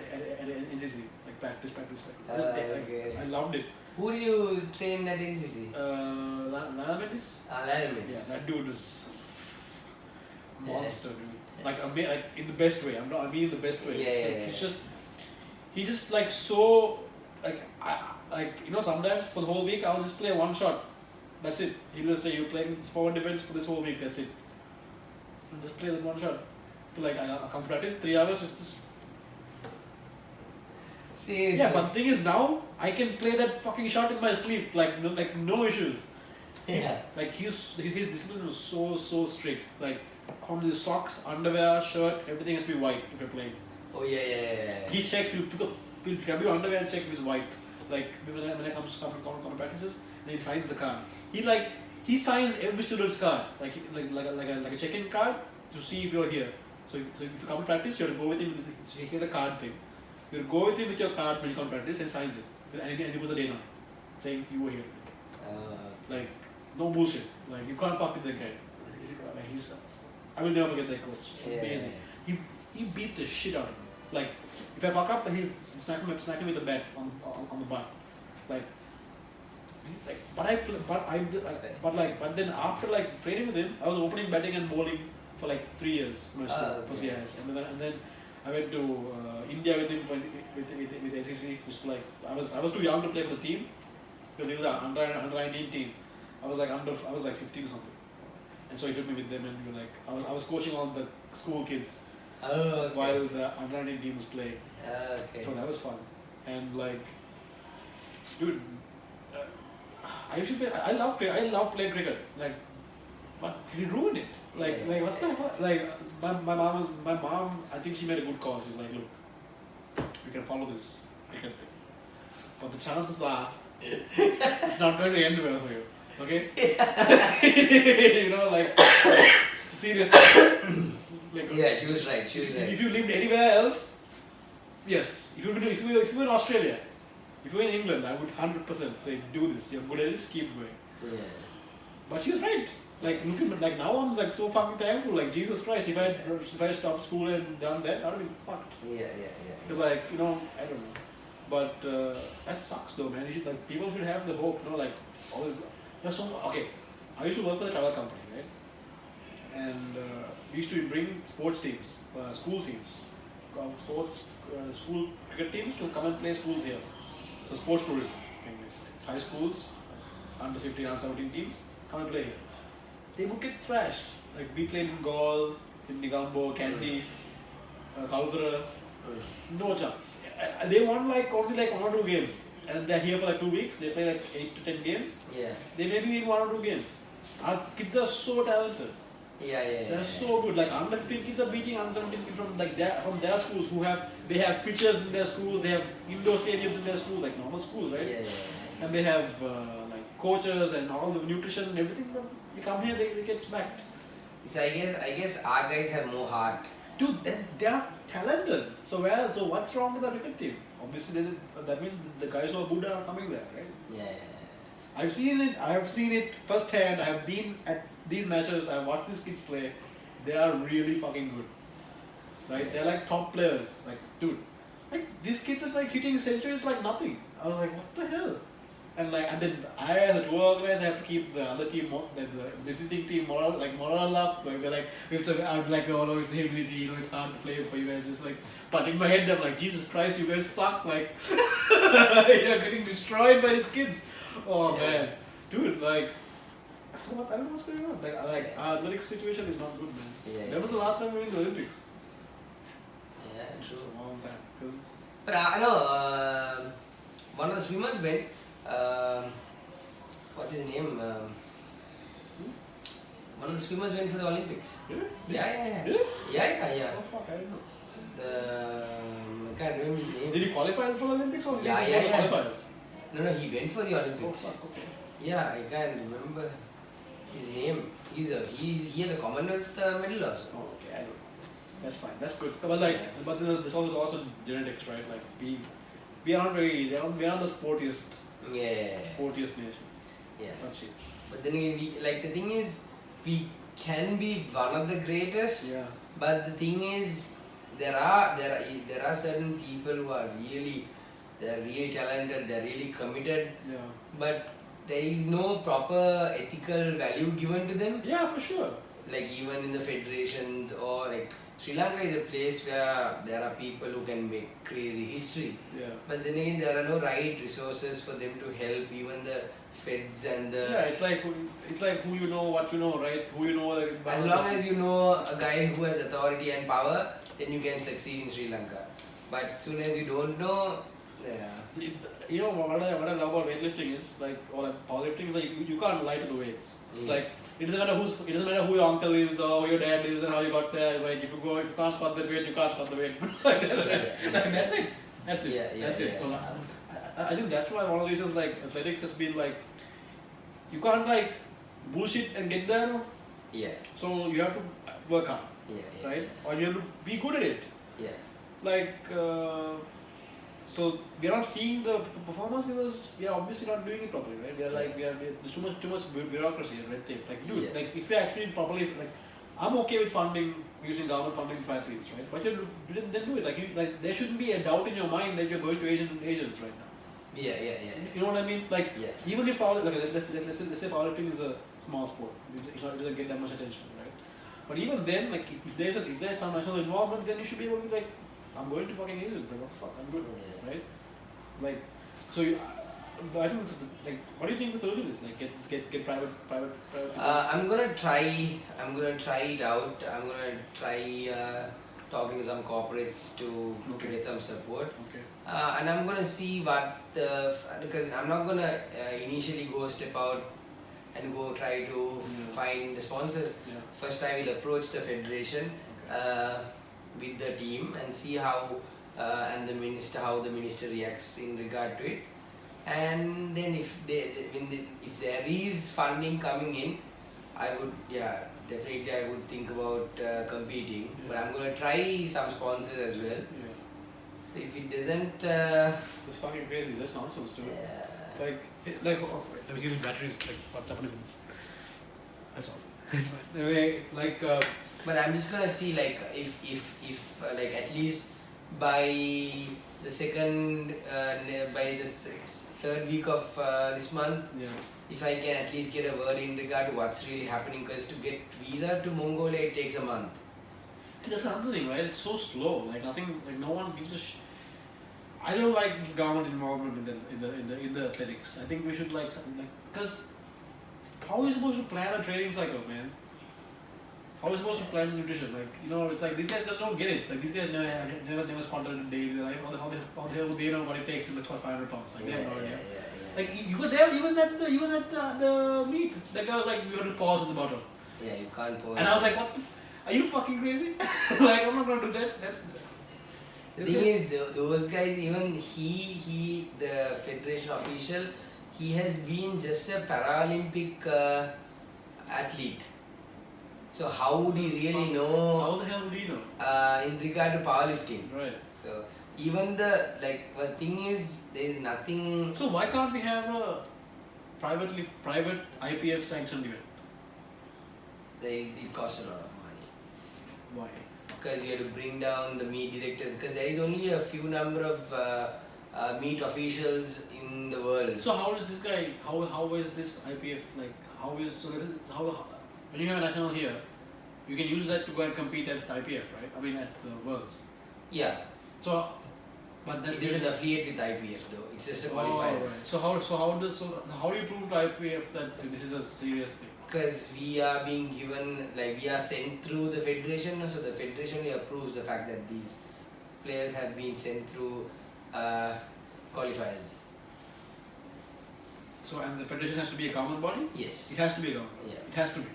NCC. Like practice. Okay. I loved it. Who did you train at NCC? Lana Mendes? Lionel Yeah, Messi. that dude is monster, dude. Yeah. Like in the best way. I mean in the best way. Yeah, It's like he's just like so sometimes for the whole week I'll just play one shot. That's it. He'll just say you're playing forward defense for this whole week. That's it. And just play that one shot. For like I'll come to practice 3 hours just. Seriously. Yeah, but the thing is now I can play that fucking shot in my sleep. Like no issues. Yeah. Like his discipline was so strict. Like from the socks, underwear, shirt, everything has to be white if you're playing. Oh yeah. He checks. He'll grab your underwear and check if it's white. Like when I come to practices, and he signs the card. He signs every student's card, like a check-in card to see if you're here. So if you come to practice, you have to go with him. Here's a card thing. You go with him with your card when you come to practice and signs it. And he puts a date on, saying you were here. Like no bullshit. Like you can't fuck with that guy. Like I will never forget that coach. Yeah. Amazing. He beat the shit out of me. Like if I fuck up, he smack me with the bat on the butt. But then after like training with him, I was opening batting and bowling for like 3 years for CIS, and then I went to India with him with NCC. Just like I was too young to play for the team because he was an under 19 team. I was like 15 or something, and so he took me with them, and we were like I was coaching all the school kids while the under 19 team was playing. Okay. So that was fun, and like, dude, I love cricket. I love playing cricket. Like, but he ruined it. Like what the fuck? Like my mom. I think she made a good call. She's like, look, we can follow this cricket thing, but the chances are it's not going to end well for you. Okay? Like seriously. Like, yeah, she was right. If you lived anywhere else, yes. If you were in Australia, if you were in England, I would 100% say do this. You're good at it. Keep going. Yeah. But she's right. Like like now I'm like so fucking thankful. Like Jesus Christ, if I stopped school and done that, I'd be fucked. Yeah. Because I don't know. But that sucks though, man. People should have the hope. Like always. Okay. I used to work for the travel company, right? And we used to bring sports teams, school teams, school cricket teams to come and play schools here. So sports tourism, high schools, under 15, under 17 teams, come and play here. They would get thrashed. Like we played in Gaul, in Nigambo, Kandy, Kaldra, no chance. They won only 1 or 2 games, and they're here for like 2 weeks. They play like 8 to 10 games. Yeah. They maybe win 1 or 2 games. Our kids are so talented. Yeah. They're so good. Like under 15 kids are beating under 17 kids from their schools they have pitches in their schools. They have indoor stadiums in their schools, like normal schools, right? Yeah. And they have like coaches and all the nutrition and everything. But they come here, they get smacked. So I guess our guys have more heart. Dude, they are talented. So what's wrong with the cricket team? Obviously, that means the guys who are good are coming there, right? Yeah. I've seen it firsthand. I have been at these matches. I've watched these kids play. They are really fucking good. Right? They're like top players. Like, dude, like these kids are like hitting centuries like nothing. I was like, what the hell? And then I as a tour organizer have to keep the other team, the visiting team morale up. Like they're like, I'm like, oh no, it's the humility. It's hard to play for you guys. Just like patting my head. I'm like, Jesus Christ, you guys suck. Like, you're getting destroyed by these kids. Oh man, dude, like, so what? I don't know what's going on. Like our athletics situation is not good, man. Yeah. That was the last time we were in the Olympics. Yeah, true. It's a long time. But I know one of the swimmers went. What's his name? One of the swimmers went for the Olympics. Really? Yeah. Really? Yeah. Oh fuck, I didn't know. I can't remember his name. Did he qualify for the Olympics or Yeah. qualifiers? No, he went for the Oh Olympics. fuck, okay. Yeah, I can't remember his name. He has a commonwealth medal also. Oh, okay, I don't know. That's fine. That's good. But but then there's also genetics, right? Like we are not the sportiest Yeah. nation. Yeah. That's it. But then again, the thing is, we can be one of the greatest. Yeah. But the thing is, there are certain people who are they're really talented, they're really committed. Yeah. But there is no proper ethical value given to them. Yeah, for sure. Like even in the federations, or like Sri Lanka is a place where there are people who can make crazy history. Yeah. But then again, there are no right resources for them to help even the feds and the. Yeah, it's like who you know, what you know, right? Who you know. Like, as long as you know a guy who has authority and power, then you can succeed in Sri Lanka. But as soon as you don't know, yeah. You know what I love about weightlifting is or powerlifting is you can't lie to the weights. It's like it doesn't matter who your uncle is or who your dad is and how you got there. It's like if you can't squat that weight, you can't squat the weight. That's it. That's it. So I think that's why one of the reasons athletics has been you can't bullshit and get there. Yeah. So you have to work hard. Yeah. Right? Or you have to be good at it. Yeah. So we are not seeing the performance because we are obviously not doing it properly, right? There's too much bureaucracy and red tape. If you actually properly I'm okay with funding, using government funding for athletes, right? But you then do it. There shouldn't be a doubt in your mind that you're going to Asians right now. Yeah. You know what I mean? Even if let's say powerlifting is a small sport, it doesn't get that much attention, right? But even then, if there's some national involvement, then you should be able to be I'm going to fucking Asians. What the fuck? I'm good, right? I think what do you think the solution is? Get private. I'm gonna try it out. I'm gonna try talking to some corporates to get some support. Okay. And I'm gonna see because I'm not gonna initially go step out and go try to find the sponsors. Yeah. First, I will approach the federation with the team and see how the minister reacts in regard to it. And then if there is funding coming in, I would think about competing. Yeah. But I'm gonna try some sponsors as well. Yeah. So if it doesn't, it's fucking crazy. That's nonsense too. yeah. Let me see the batteries. What's happening with this? That's all. Anyway, But I'm just gonna see if at least by the third week of this month, if I can at least get a word in regard to what's really happening, because to get visa to Mongolia it takes a month. That's another thing, right? It's so slow. No one gives a I don't like government involvement in the athletics. I think we should because how are you supposed to plan a training cycle, man? How are you supposed to plan nutrition? It's these guys just don't get it. These guys never squatted a day. How the hell would they know what it takes to lift 500 pounds? They have no idea. You were there even at the meet. That guy was you have to pause at the bottom. Yeah, you can't pause. And I was like, what? Are you fucking crazy? I'm not gonna do that. The thing is, those guys, even the federation official, he has been just a Paralympic athlete. So how would he really know? How the hell would he know? In regard to powerlifting. Right. So even the thing is, there is nothing. So why can't we have a private IPF sanctioned event? It costs a lot of money. Why? Because you have to bring down the meet directors. Because there is only a few number of meet officials in the world. So how is this guy? How is this IPF How when you have a national here, you can use that to go and compete at IPF, right? I mean at the Worlds. Yeah. So, but it isn't affiliate with IPF though. It's just a qualifier. Right. So how do you prove to IPF that this is a serious thing? Because we are being given, we are sent through the federation, so the federation only approves the fact that these players have been sent through qualifiers. So, and the federation has to be a government body? Yes. It has to be a government body. Yeah. It has to be.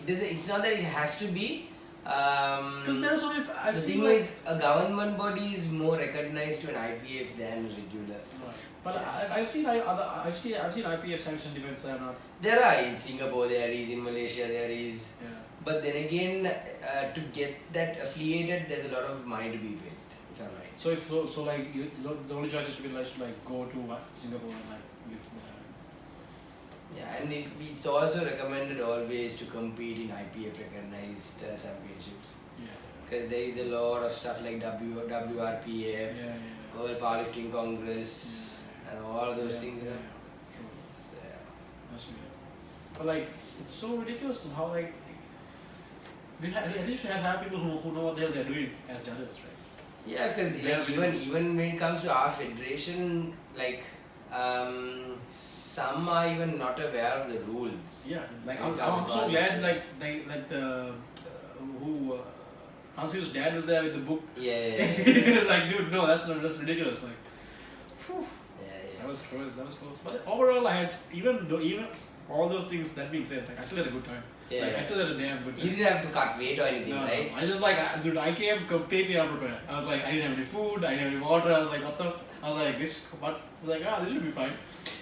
It's not that it has to be. Because there's only the thing is, a government body is more recognized to an IPF than regular. Right. But I've seen IPF sanctioned events that are not. There are in Singapore, there is in Malaysia, there is. Yeah. But then again, to get that affiliated, there's a lot of money to be paid. If I'm right. So the only choice is to be go to Singapore and live there. Yeah, and it's also recommended always to compete in IPF recognized championships. Yeah. Because there is a lot of stuff like WRPF, World Powerlifting Congress, and all those things. Yeah. True. So, yeah. That's weird. But like, it's so ridiculous how like, at least you have people who know what the hell they're doing as judges, right? Yeah, because even when it comes to our federation, like some are even not aware of the rules. Yeah, like I'm so glad like the Hansu's dad was there with the book. Yeah. He was like, dude, no, that's ridiculous. Like, whew. Yeah. That was close. But overall, I had even all those things. That being said, like I still had a good time. Yeah. Like I still had a damn good time. You didn't have to cut weight or anything, No, right? I just like, dude, I came completely unprepared. I was like, I didn't have any food, I didn't have any water. I was like, what the? I was like, this should be fine.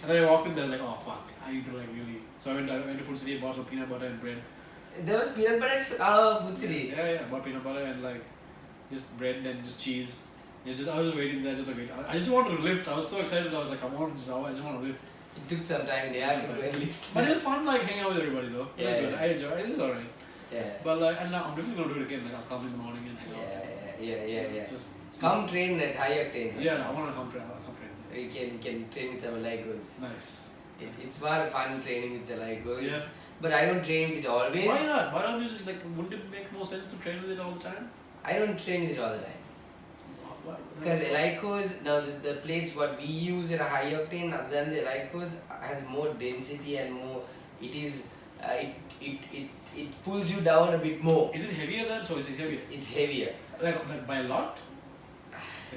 And then I walked in there, like, oh fuck, I need to like really. So I went to Food City, bought some peanut butter and bread. There was peanut butter at Food City. Yeah, bought peanut butter and like just bread and just cheese. I was just waiting there, just like wait. I just wanted to lift. I was so excited. I was like, come on, I just want to lift. It took some time there to go and lift. But it was fun, like hanging out with everybody though. It was good. I enjoyed it. It was alright. Yeah. But like, and now I'm definitely gonna do it again. Like I'll come in the morning and hang out. Yeah. Just Come train at high octane. Yeah, I wanna come train. I'll come train. You can train with some Lycos. Nice. It's more fun training with the Lycos. Yeah. But I don't train with it always. Why not? Why don't you just like? Wouldn't it make more sense to train with it all the time? I don't train with it all the time. Because Lycos, now the plates what we use at a high octane other than the Lycos has more density and more. It is it pulls you down a bit more. Is it heavier then? So is it heavier? It's heavier. Like by a lot?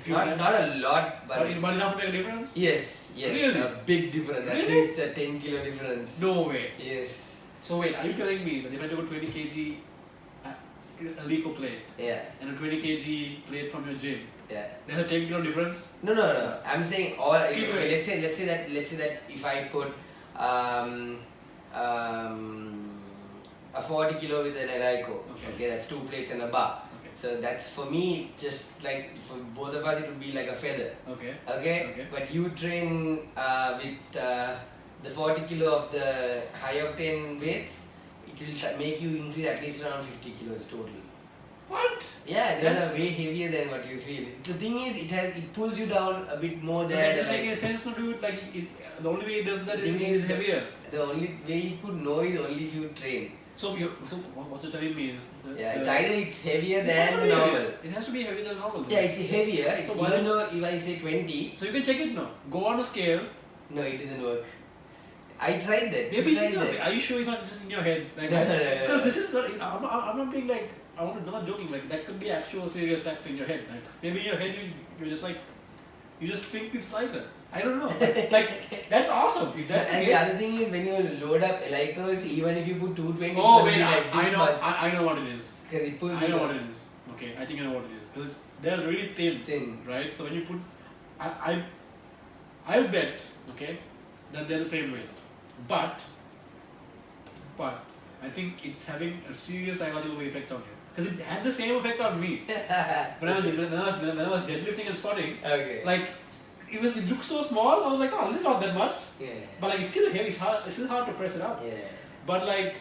Not a lot, but enough to make a difference? Yes, Really? a big difference. At Really? least a 10 kilo difference. No way. Yes. So wait, are you telling me that if I took a 20 kg Alico plate and a 20 kg plate from your gym, there's a 10 kilo difference? No. I'm saying all. Keep Okay, let's say that if I put a 40 kilo with an Alico, okay, that's 2 plates and a bar. So that's for me, just like for both of us, it would be like a feather. Okay. But you train with the 40 kilo of the high octane weights, it will make you increase at least around 50 kilos total. What? Yeah, those are way heavier than what you feel. The thing is, it pulls you down a bit more there. It doesn't make any sense to do it. Like the only way it does that is heavier. The only way you could know is only if you train. So what you're telling me is it's either it's heavier than the normal. It has to be heavier than normal. Yeah, it's heavier. It's so even though if I say 20. So you can check it now. Go on a scale. No, it doesn't work. I tried that. Maybe are you sure it's not just in your head? Like, because this is not. I'm not being like. I'm not joking. Like that could be actual serious factor in your head. Like maybe in your head you're just like you just think it's lighter. I don't know. Like that's awesome. If that's and the case. The other thing is when you load up Lycos, even if you put 220, oh wait, like this much. I know what it is. Because it pulls. I know what it is. Okay, I think I know what it is. Because they're really thin. Right. So when you put, I bet that they're the same weight, but I think it's having a serious psychological effect on you. Because it had the same effect on me when I was deadlifting and squatting. Okay. Like it looked so small. I was like, oh, this is not that much. Yeah. But like it's still heavy. It's still hard to press it up. Yeah. But like,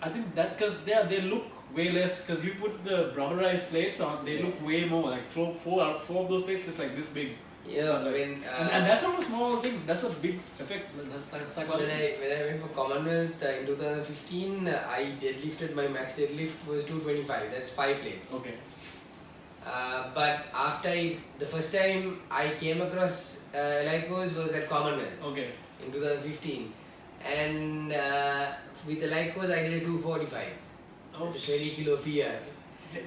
I think that because they look way less. Because you put the rubberized plates on, they look way more. Like four of those plates is like this big. Yeah, I mean, and that's not a small thing. That's a big effect. That's psychological. When I went for Commonwealth in 2015, I deadlifted. My max deadlift was 225. That's 5 plates. Okay. But after the first time I came across Lycos was at Commonwealth. Okay. In 2015, and with the Lycos I did a 245. Oh, it's a 20 kilo PR.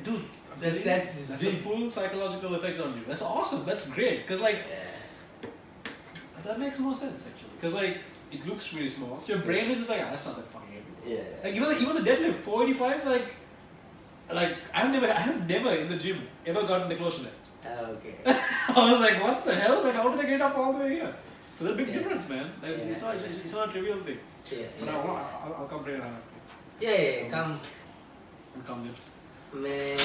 Dude. That's a full psychological effect on you. That's awesome. That's great. Because like that makes more sense actually. Because like it looks really small. So your brain is just like that's not that fucking heavy. Yeah. Like even the deadlift 485 like I have never in the gym ever gotten the close to that. Okay. I was like, what the hell? Like how did I get up all the way here? So there's a big difference, man. Like, it's not a trivial thing. Yeah. But I'll come train around. Yeah, come. I'll come lift. Man.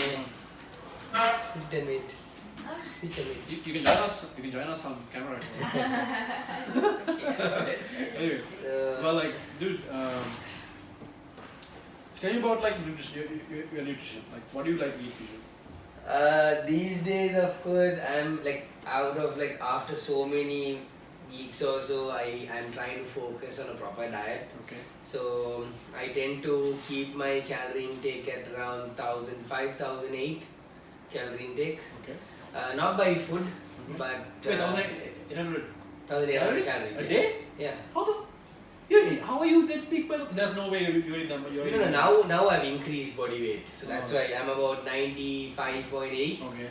Sit and wait. Sit a bit. You can join us. You can join us on camera. Anyways, well, like, dude, tell me about like nutrition. Your nutrition. Like, what do you like eat usually? These days, of course, I'm like out of like after so many weeks or so, I'm trying to focus on a proper diet. Okay. So I tend to keep my calorie intake at around 5,008 calorie intake. Okay. Not by food, Okay. but Wait, 1,800 1,800 calories calories a day? Yeah. How are you that big? But there's no way you're eating that much. Now I've increased body weight, so that's why I'm about 95.8. Okay.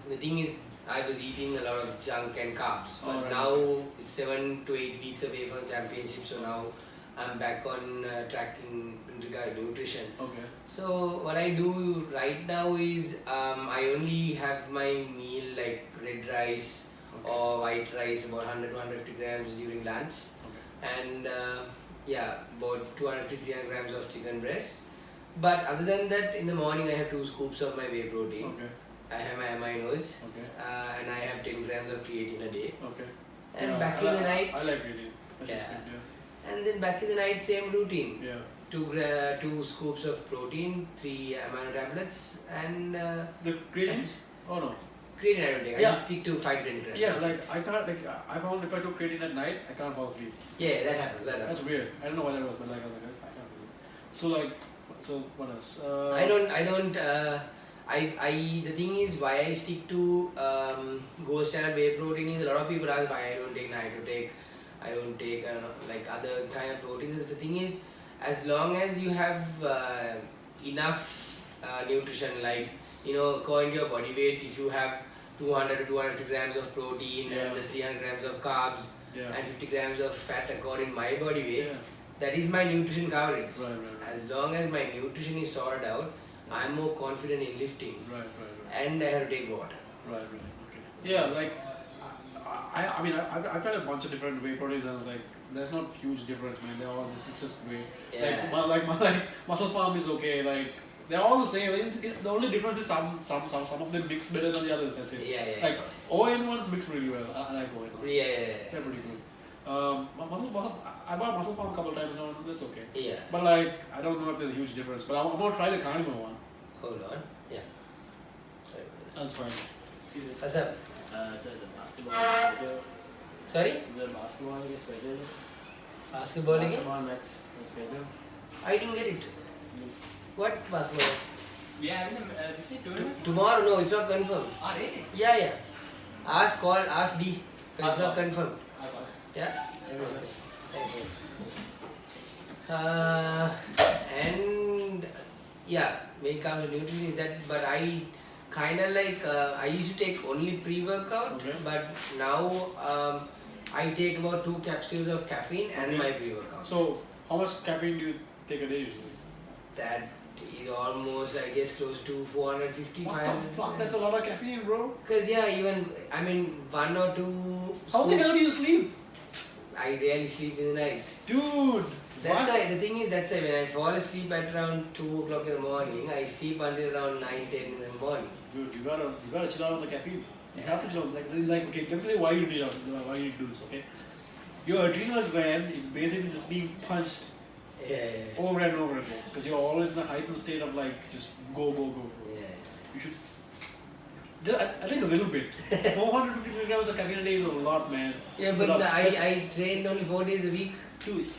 The thing is, I was eating a lot of junk and carbs, but Right. now it's 7 to 8 weeks away from championship, so now I'm back on tracking in regard to nutrition. Okay. So what I do right now is I only have my meal like red rice or white rice, about 100 to 150 grams during lunch, and about 200 to 300 grams of chicken breast. But other than that, in the morning I have 2 scoops of my whey protein. Okay. I have my aminos, Okay. and I have 10 grams of creatine a day. Okay. And back in the night, I like creatine. That's just Yeah. good, and then back in the night, same routine. yeah. 2 scoops of protein, 3 amino tablets, and The creatine? Oh no. creatine I don't take. I Yeah. just stick to 5 to 10 grams. Yeah, like I can't. Like I found if I took creatine at night, I can't fall asleep. Yeah, that happens. That's weird. I don't know what that was, but like I was like, I can't do it. So like, so what else? I don't. The thing is why I stick to Gold Standard whey protein is a lot of people ask why I don't take Nitrotech, I don't take like other kind of proteins. The thing is, as long as you have enough nutrition, like according to your body weight, if you have 200 to 250 grams of protein and 300 grams of carbs and 50 grams of fat according to my body weight, that is my nutrition coverage. Right. As long as my nutrition is sorted out, I'm more confident in lifting. Right. And I have to take water. Right. Okay. Yeah, like I mean I've tried a bunch of different whey proteins and I was like, there's not huge difference, man. They're all it's just whey. Yeah. Like Muscle Farm is okay. Like they're all the same. The only difference is some of them mix better than the others. That's it. Yeah. Like ON ones mix really well. I like ON ones. Yeah. They're pretty good. I bought Muscle Farm a couple of times now. That's okay. Yeah. But like I don't know if there's a huge difference. But I'm gonna try the carnivore one. Hold on. Yeah. Sorry. That's fine. What's up? Sir, the basketball schedule. Sorry? The basketball schedule. Basketball again? Basketball match schedule. I didn't get it. What basketball? We are having this is tournament. Tomorrow? No, it's not confirmed. Ah, really? Yeah. Ask D. It's not confirmed. Yeah? And yeah, when it comes to nutrition is that, but I kind of like, I used to take only pre-workout, Okay. but now I take about 2 capsules of caffeine and my pre-workout. So how much caffeine do you take a day usually? That is almost, I guess, close to 450, What the 500. fuck? That's a lot of caffeine, bro. Because even, 1 or 2 How the hell do you sleep? I rarely sleep in the night. Dude! That's why, the thing is, that's why when I fall asleep at around 2 o'clock in the morning, I sleep until around 9, 10 in the morning. Dude, you gotta chill out on the caffeine. You have to chill out. Like okay, let me tell you why you need do this, okay? Your adrenal gland is basically just being punched Yeah. over and over again. Because you're always in a heightened state of like, just go. Yeah. You should, at least a little bit. 450 milligrams of caffeine a day is a lot, man. Yeah, It's a but lot. I train only 4 days a week.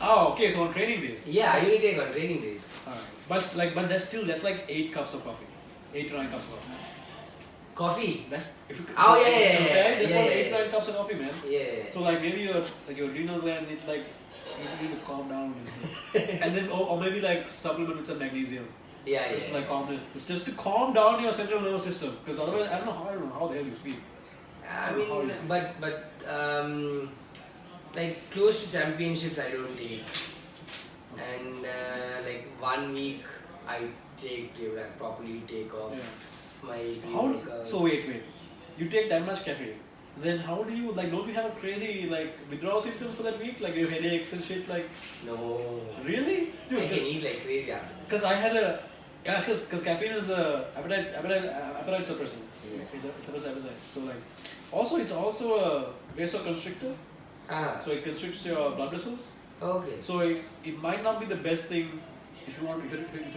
Okay, so on training days. Yeah, I only take on training days. Alright. But that's like 8 cups of coffee. 8 to 9 cups of coffee. Coffee? That's if you Oh, yeah. That's Yeah, about yeah. 8 to 9 cups of coffee, man. Yeah. So like maybe your adrenal gland need like you need to calm down a little bit. And then or maybe like supplement with some magnesium. Yeah. Like calmness. It's just to calm down your central nervous system. Because otherwise I don't know how the hell you sleep. I mean, but like close to championships I don't take. And like 1 week I properly take off my pre-workout. So wait. You take that much caffeine. Then how do you don't you have a crazy withdrawal symptoms for that week? Like you have headaches and shit like No. really? I Dude, can eat like crazy after that. because I had Yeah, because caffeine is a appetite suppressor. Yeah. It's a suppressor appetite. So like, also it's also a vasoconstrictor. Ah. So it constricts your blood vessels. Okay. So it might not be the best thing if you're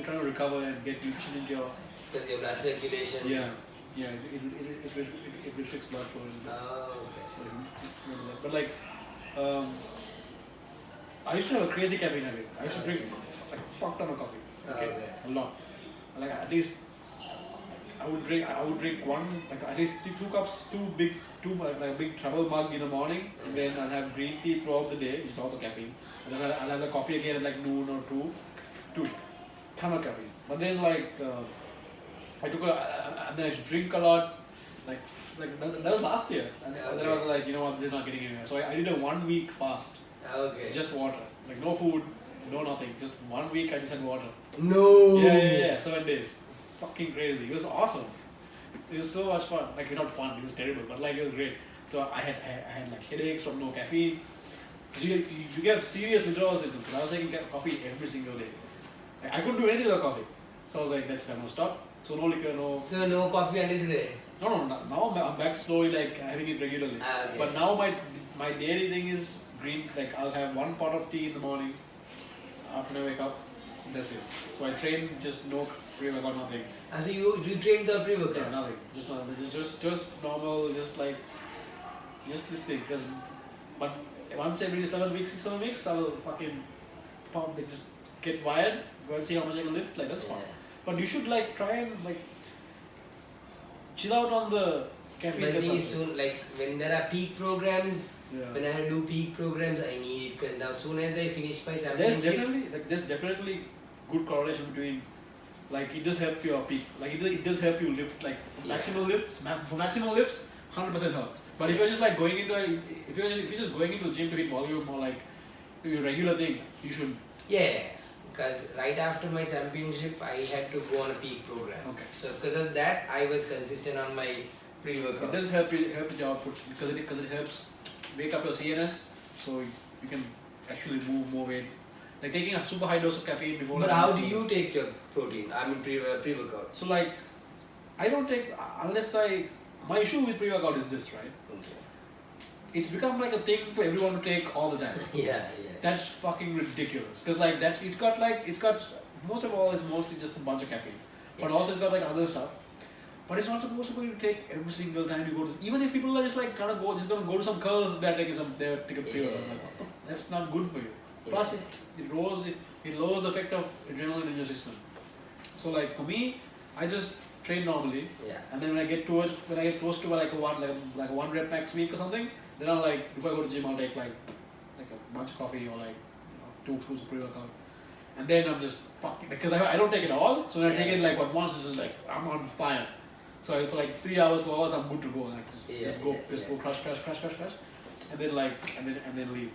trying to recover and get nutrition into your. Because your blood circulation. Yeah. It restricts blood flow. Oh, okay. So but like, I used to have a crazy caffeine habit. I used to drink like a fuck ton of coffee. Okay. A lot. Like at least I would drink one, like at least 2 cups, like a big travel mug in the morning, and then I'll have green tea throughout the day, which is also caffeine, and then I'll have the coffee again at like noon or 2, ton of caffeine. But then like and then I used to drink a lot, like that was last year, and then I was like, you know what, this is not getting anywhere. So I did a 1 week fast, just water, like no food, no nothing, just 1 week I just had water. No. Yeah, 7 days. Fucking crazy. It was awesome. It was so much fun. Like, not fun, it was terrible, but like it was great. So I had like headaches from no caffeine. So you get serious withdrawals with it. Because I was taking coffee every single day. Like, I couldn't do anything without coffee. So I was like, that's I'm gonna stop. So no liquor, no. So no coffee until today. No. Now I'm back slowly, like having it regularly. Okay. But now my daily thing is green. Like I'll have 1 pot of tea in the morning. After I wake up, that's it. So I train just no pre-workout, nothing. And so you train the pre-workout? Yeah, nothing. Just nothing. Just normal, just this thing. But once every 7 weeks, 6 7 weeks, I'll fucking pump. They just get wired. Go and see how much I can lift. Like that's fun. But you should like try and like chill out on the caffeine. But soon, like when there are peak programs. Yeah. When I do peak programs, I need it because now soon as I finish my championship, there's definitely good correlation between, like it does help your peak, like it does help you lift, like maximal lifts. For maximal lifts, 100% helps. But if you're just like going into if you're just going into the gym to hit volume or like your regular thing, you should. Yeah, because right after my championship, I had to go on a peak program. Okay. So because of that, I was consistent on my pre-workout. It does help your output because it helps wake up your CNS, so you can actually move more weight. Like taking a super high dose of caffeine before. But how do you take your protein? I mean pre-workout. So like, I don't take unless my issue with pre-workout is this, right? Okay. It's become like a thing for everyone to take all the time. Yeah. That's fucking ridiculous. Cause like it's got most of all it's mostly just a bunch of caffeine, but also it's got like other stuff. But it's not supposed to be take every single time you go to. Even if people are just like gonna go to some curls, they're taking a pre-workout. Like, that's not good for you. Yeah. Plus it lowers the effect of adrenaline in your system. So like for me, I just train normally. Yeah. And then when I get close to like a 1 rep max week or something, then I'll like before I go to the gym I'll take like a bunch of coffee or like 2 scoops of pre-workout. And then I'm just fucking because I don't take it all. So when I take it like once, it's just like I'm on fire. So for like 3 hours, 4 hours, I'm good to go. Like just go crush, and then leave.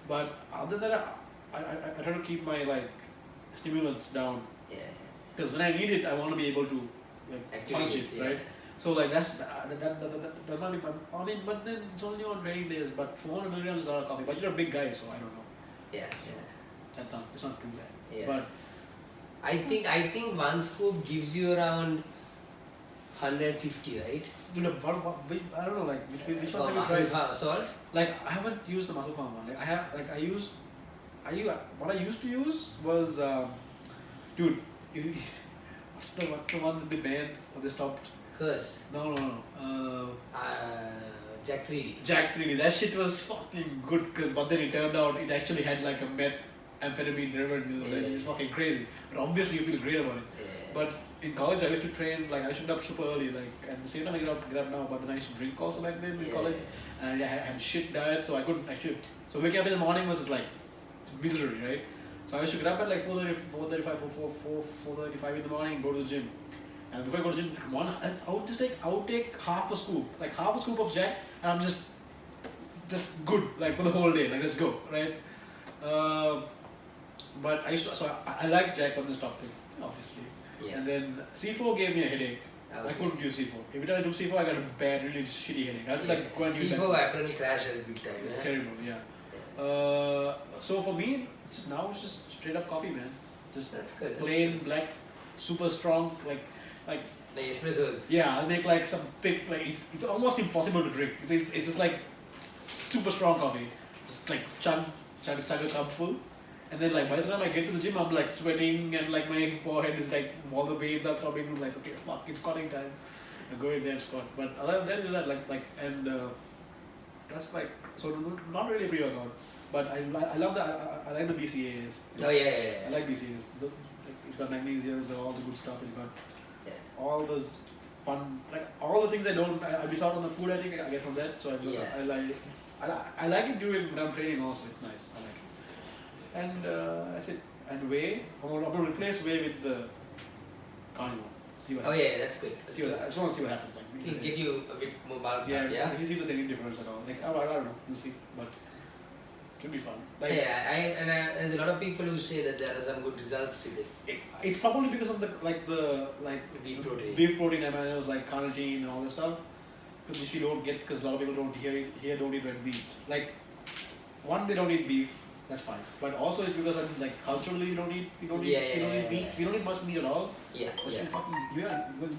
But other than that, I try to keep my like stimulants down. Yeah. Because when I need it, I want to be able to like punch it, right? So like that might be. I mean, but then it's only on training days. But 400 milligrams is a lot of coffee. But you're a big guy, so I don't know. Yeah. It's not too bad. Yeah. But I think 1 scoop gives you around 150, right? Dude, I don't know, like which ones have you muscle tried? salt? Like I haven't used the muscle farm one. Like what I used to use was dude, what's the one that they banned or they stopped? Curse. No. Jack 3D. Jack 3D. That shit was fucking good but then it turned out it actually had like a methamphetamine derivative. Like, it's fucking crazy. But obviously you feel great about it. Yeah. But in college I used to train, like I should get up super early, like at the same time I get up now, but then I used to drink also back then in college, and I had shit diet, so I couldn't actually. So waking up in the morning was just like misery, right? So I used to get up at like 4:35 in the morning and go to the gym. And before I go to the gym, I would take half a scoop of Jack, and I'm just good, like for the whole day, like let's go, right? But I like Jack on this topic, obviously. Yeah. And then C4 gave me a headache. Okay. I couldn't use C4. Every time I took C4, I got a bad, really shitty headache. I had to like go and use that. C4 apparently crashed at a big time. It's terrible, yeah. So for me, it's just straight up coffee, man. Just That's good. plain black. super strong, like The espressos. yeah, I'll make like some thick, like it's almost impossible to drink. It's just like super strong coffee, just like chug a cup full, and then like by the time I get to the gym, I'm like sweating and like my forehead is like all the veins are throbbing. I'm like, okay, fuck, it's squatting time. I go in there and squat. But other than that, and that's like so not really pre-workout, but I love the I like the BCAAs. Oh yeah. I like BCAAs. It's got magnesium, it's got all the good stuff. It's got Yeah. all those fun, like all the things I miss out on the food. I think I get from that. So I like it during when I'm training also. It's nice. I like it. And I said, and whey. I'm gonna replace whey with the carnivore. See what Oh happens. yeah, that's good. I just want to see what happens. Like, It'll get you a bit more bulk. yeah, Yeah. see if there's any difference at all. Like I don't know. We'll see, but it should be fun. Like, There's a lot of people who say that there are some good results with it. it's probably because of the Beef protein. beef protein aminos like carnitine and all that stuff, which you don't get because a lot of people don't don't eat red meat. Like one, they don't eat beef. That's fine. But also it's because like culturally we don't eat meat. We don't eat much meat at all. Yeah. But Yeah. you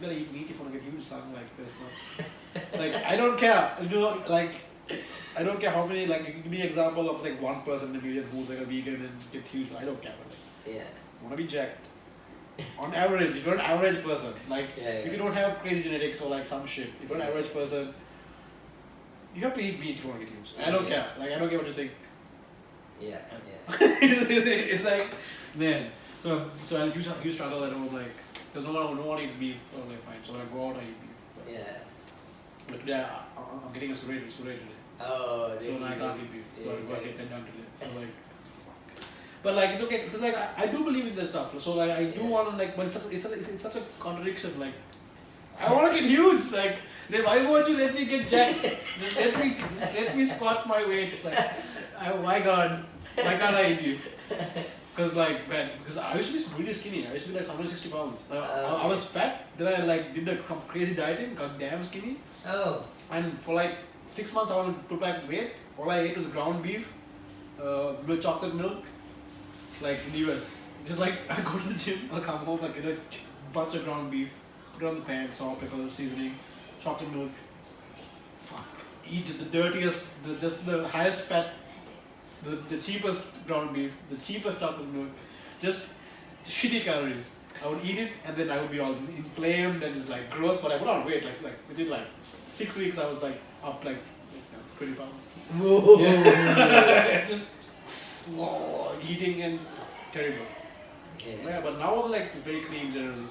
gotta eat meat if you wanna get huge, son, like this. So. Like I don't care. Like I don't care how many. Like give me an example of like one person in a million who's like a vegan and get huge. I don't care. But like, Yeah. I wanna be jacked. On average, if you're an average person, like if you don't have crazy genetics or like some shit, if you're an average person, you have to eat meat if you wanna get huge. I don't care. Like I don't care what you think. Yeah. It's like, man. So I was huge struggle at home. Like, because no one eats beef. I was like, fine. So when I go out, I eat beef. But, Yeah. but today I'm getting a surrey today. Oh. So now I can't eat beef. So Yeah, I gotta yeah. get that done today. So like, fuck. But like it's okay because like I do believe in this stuff. So like I do want to like, but it's such a contradiction. Like I want to get huge. Like then why won't you let me get jacked? Just let me squat my weight. It's like, oh my god, why can't I eat beef? Because like man, because I used to be really skinny. I used to be like 160 pounds. I was fat. Then I like did some crazy dieting. Got damn skinny. Oh. And for like 6 months, I wanted to put back weight. All I ate was ground beef, with chocolate milk, like in the US. Just like I go to the gym, I'll come home, like get a bunch of ground beef, put it on the pan, salt, pepper, seasoning, chocolate milk. Fuck. Eat just the dirtiest, just the highest fat, the cheapest ground beef, the cheapest chocolate milk, just shitty calories. I would eat it and then I would be all inflamed and just like gross, but I put on weight like within like 6 weeks I was like up like 20 pounds. Whoa. Yeah. Just eating and terrible. Yeah, but now I'm like very clean generally.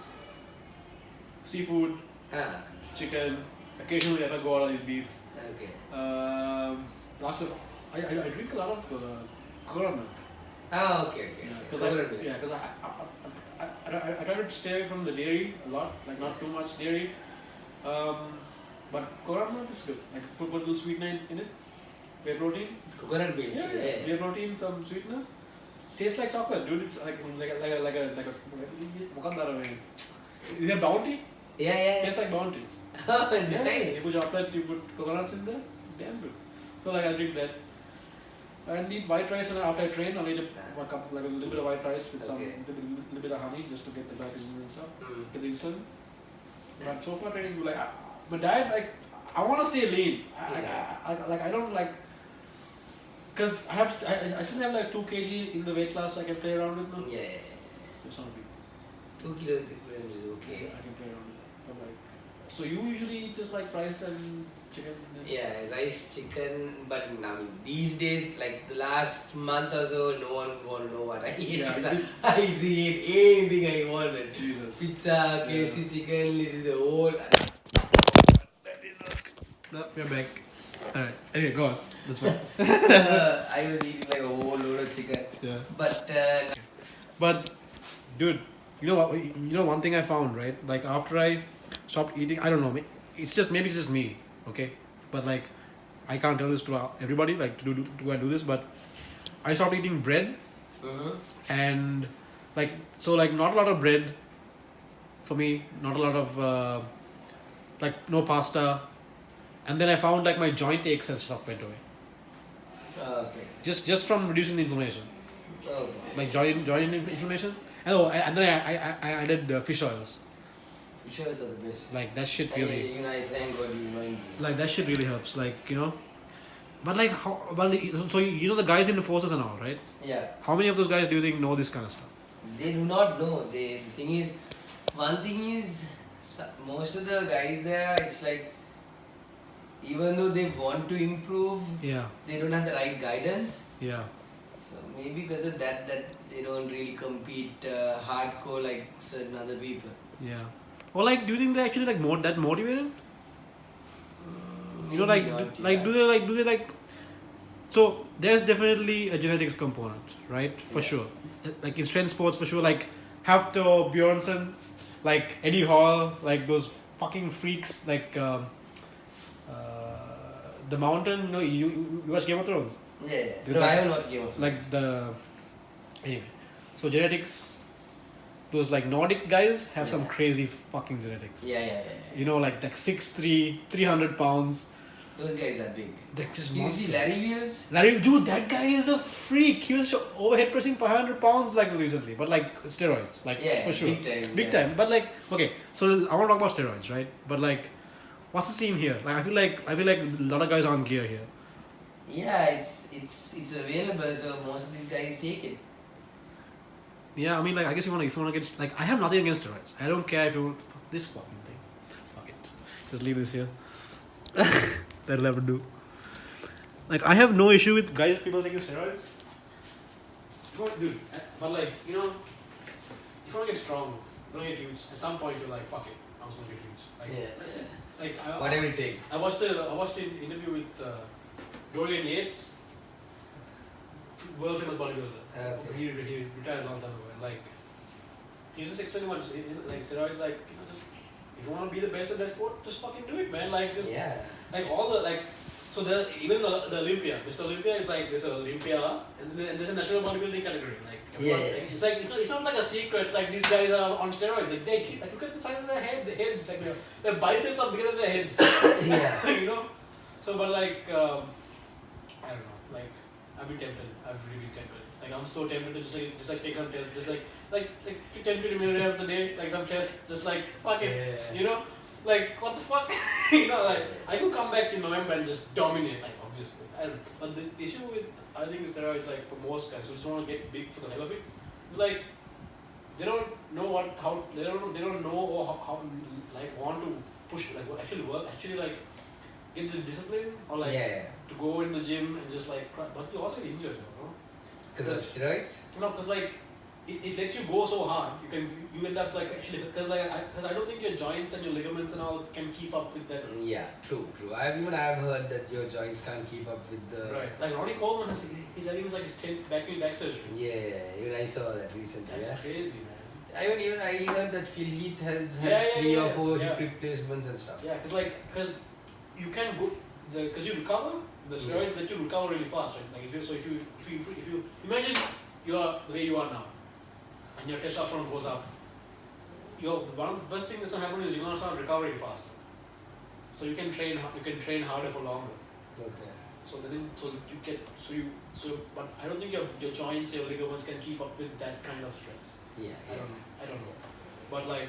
Seafood, Ah. chicken, occasionally if I go out I'll eat beef. Okay. Lots of I drink a lot of coconut milk. Ah, okay. Because I try to stay away from the dairy a lot, like not too much dairy. But coconut milk is good. Like put a little sweetener in it, whey protein. Coconut milk. Yeah, whey protein, some sweetener. Tastes like chocolate, dude. It's like a mukandara way. Is that Bounty? Yeah. Tastes like Bounty. Oh, Yeah, nice. you put chocolate, you put coconuts in there. It's damn good. So like I drink that. And eat white rice after I train. I'll eat a cup, like a little bit of white rice with some little bit of honey just to get the glycogen and stuff. Get the insulin. But so far training, like my diet, like I want to stay lean. I don't like, cause I still have like 2 kg in the weight class I can play around with now. Yeah. So it's not a big. 2 kilograms is okay. I can play around with that. But like, so you usually eat just like rice and chicken. And Yeah, rice, chicken, but I mean, these days, like the last month or so, no one want to know what I eat. Yeah, Because I eat anything I wanted. Jesus. Pizza, KFC chicken, literally the whole. No, we're back. Alright. Anyway, go on. That's fine. I was eating like a whole load of chicken. Yeah. But Dude, you know what? You know one thing I found, right? Like after I stopped eating, I don't know. Maybe it's just me, okay? But like, I can't tell this to everybody. Like to I do this, but I stopped eating bread, and like not a lot of bread. For me, not a lot of like no pasta, and then I found like my joint aches and stuff went away. okay. Just from reducing the inflammation. Okay. Like joint inflammation, And then I added fish oils. Fish oils are the best. Like that shit really. I thank God you reminded me. Like that shit really helps. Like but like how? But so you know the guys in the forces and all, right? Yeah. How many of those guys do you think know this kind of stuff? They do not know. The thing is, one thing is, most of the guys there, it's like, even though they want to improve, Yeah. they don't have the right guidance. Yeah. So maybe because of that they don't really compete hardcore like certain other people. Yeah. Or like, do you think they actually like that motivated? Maybe not, Do they like? So there's definitely a genetics component, right? For sure. Like in strength sports, for sure. Like Hafthor, Bjornsson, like Eddie Hall, like those fucking freaks, like the Mountain. You watch Game of Thrones. Yeah. Do you No, know, I haven't watched Game of Thrones. Like anyway. So genetics. Those like Nordic guys have some crazy fucking genetics. Yeah. Like 6'3", 300 pounds. Those guys are big. They're just You see monsters. Larry Wheels? Dude, that guy is a freak. He was overhead pressing 500 pounds like recently, but like steroids, like for sure, big time. But like, okay, so I want to talk about steroids, right? But like, what's the scene here? Like, I feel like a lot of guys are on gear here. Yeah, it's available, so most of these guys take it. Yeah, I mean, like, I guess if you want to get, like, I have nothing against steroids. I don't care if you want this fucking thing. Fuck it, just leave this here. That'll have to do. Like, I have no issue with people taking steroids. Dude, but like, if you want to get strong, you want to get huge, at some point you're like, fuck it, I'm just gonna get huge. Like, Whatever it takes. I watched an interview with Dorian Yates, world famous bodybuilder. Okay. He retired a long time ago, and like, he's just explaining what like steroids, like, just if you want to be the best at that sport, just fucking do it, man. Like, just like all the like. So even the Olympia, Mr. Olympia is like there's an Olympia and then there's a national bodybuilding category. Like it's like it's not like a secret. Like these guys are on steroids. Like look at the size of their heads. Like their biceps are bigger than their heads. So but like I don't know. Like I've been tempted. I'm really tempted. Like I'm so tempted to just like take some tests. Just like 10 20 milligrams a day. Like some tests. Just like fuck it. Like what the fuck? Like I could come back in November and just dominate, like obviously. But the issue with I think steroids, like for most guys who just want to get big for the hell of it, it's like they don't know they don't know or how like want to push, like what actually work, actually like get the discipline or like to go in the gym and just like cry. But you also get injured, Because of steroids? No, because like it lets you go so hard. You end up like actually because I don't think your joints and your ligaments and all can keep up with that. Yeah, true. I've heard that your joints can't keep up with the. Right. Like Ronnie Coleman he's having his 10th back surgery. Yeah. Even I saw that recently. That's crazy, man. Even I heard that Phil Heath has had 3 or 4 hip replacements and stuff. Yeah, because you can go because you recover the steroids that you recover really fast, right? Like if you imagine you are the way you are now. And your testosterone goes up. One of the first thing that's gonna happen is you're gonna start recovering faster. So you can train harder for longer. Okay. But I don't think your joints, your ligaments can keep up with that kind of stress. Yeah. I don't know. But like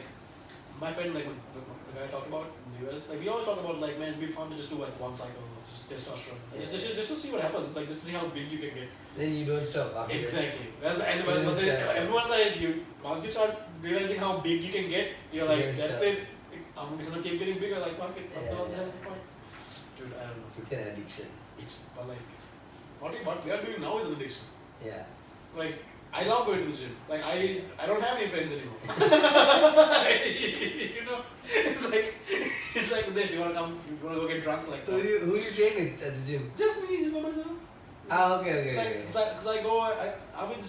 my friend, like the guy I talked about in the US, like we always talk about like, man, it'd be fun to just do like one cycle of just testosterone. Just to see what happens, like just to see how big you can get. Then you don't stop after Exactly. That's the end. But everyone's like, once you start realizing how big you can get, you're like, that's it. I'm just gonna keep getting bigger. Like fuck it. That's the point. Dude, I don't know. It's an addiction. But like, what we are doing now is an addiction. Yeah. Like I love going to the gym. Like I don't have any friends anymore. It's like this. You wanna go get drunk? Like who do you train with at the gym? Just me, just by myself. Okay. Because I'm in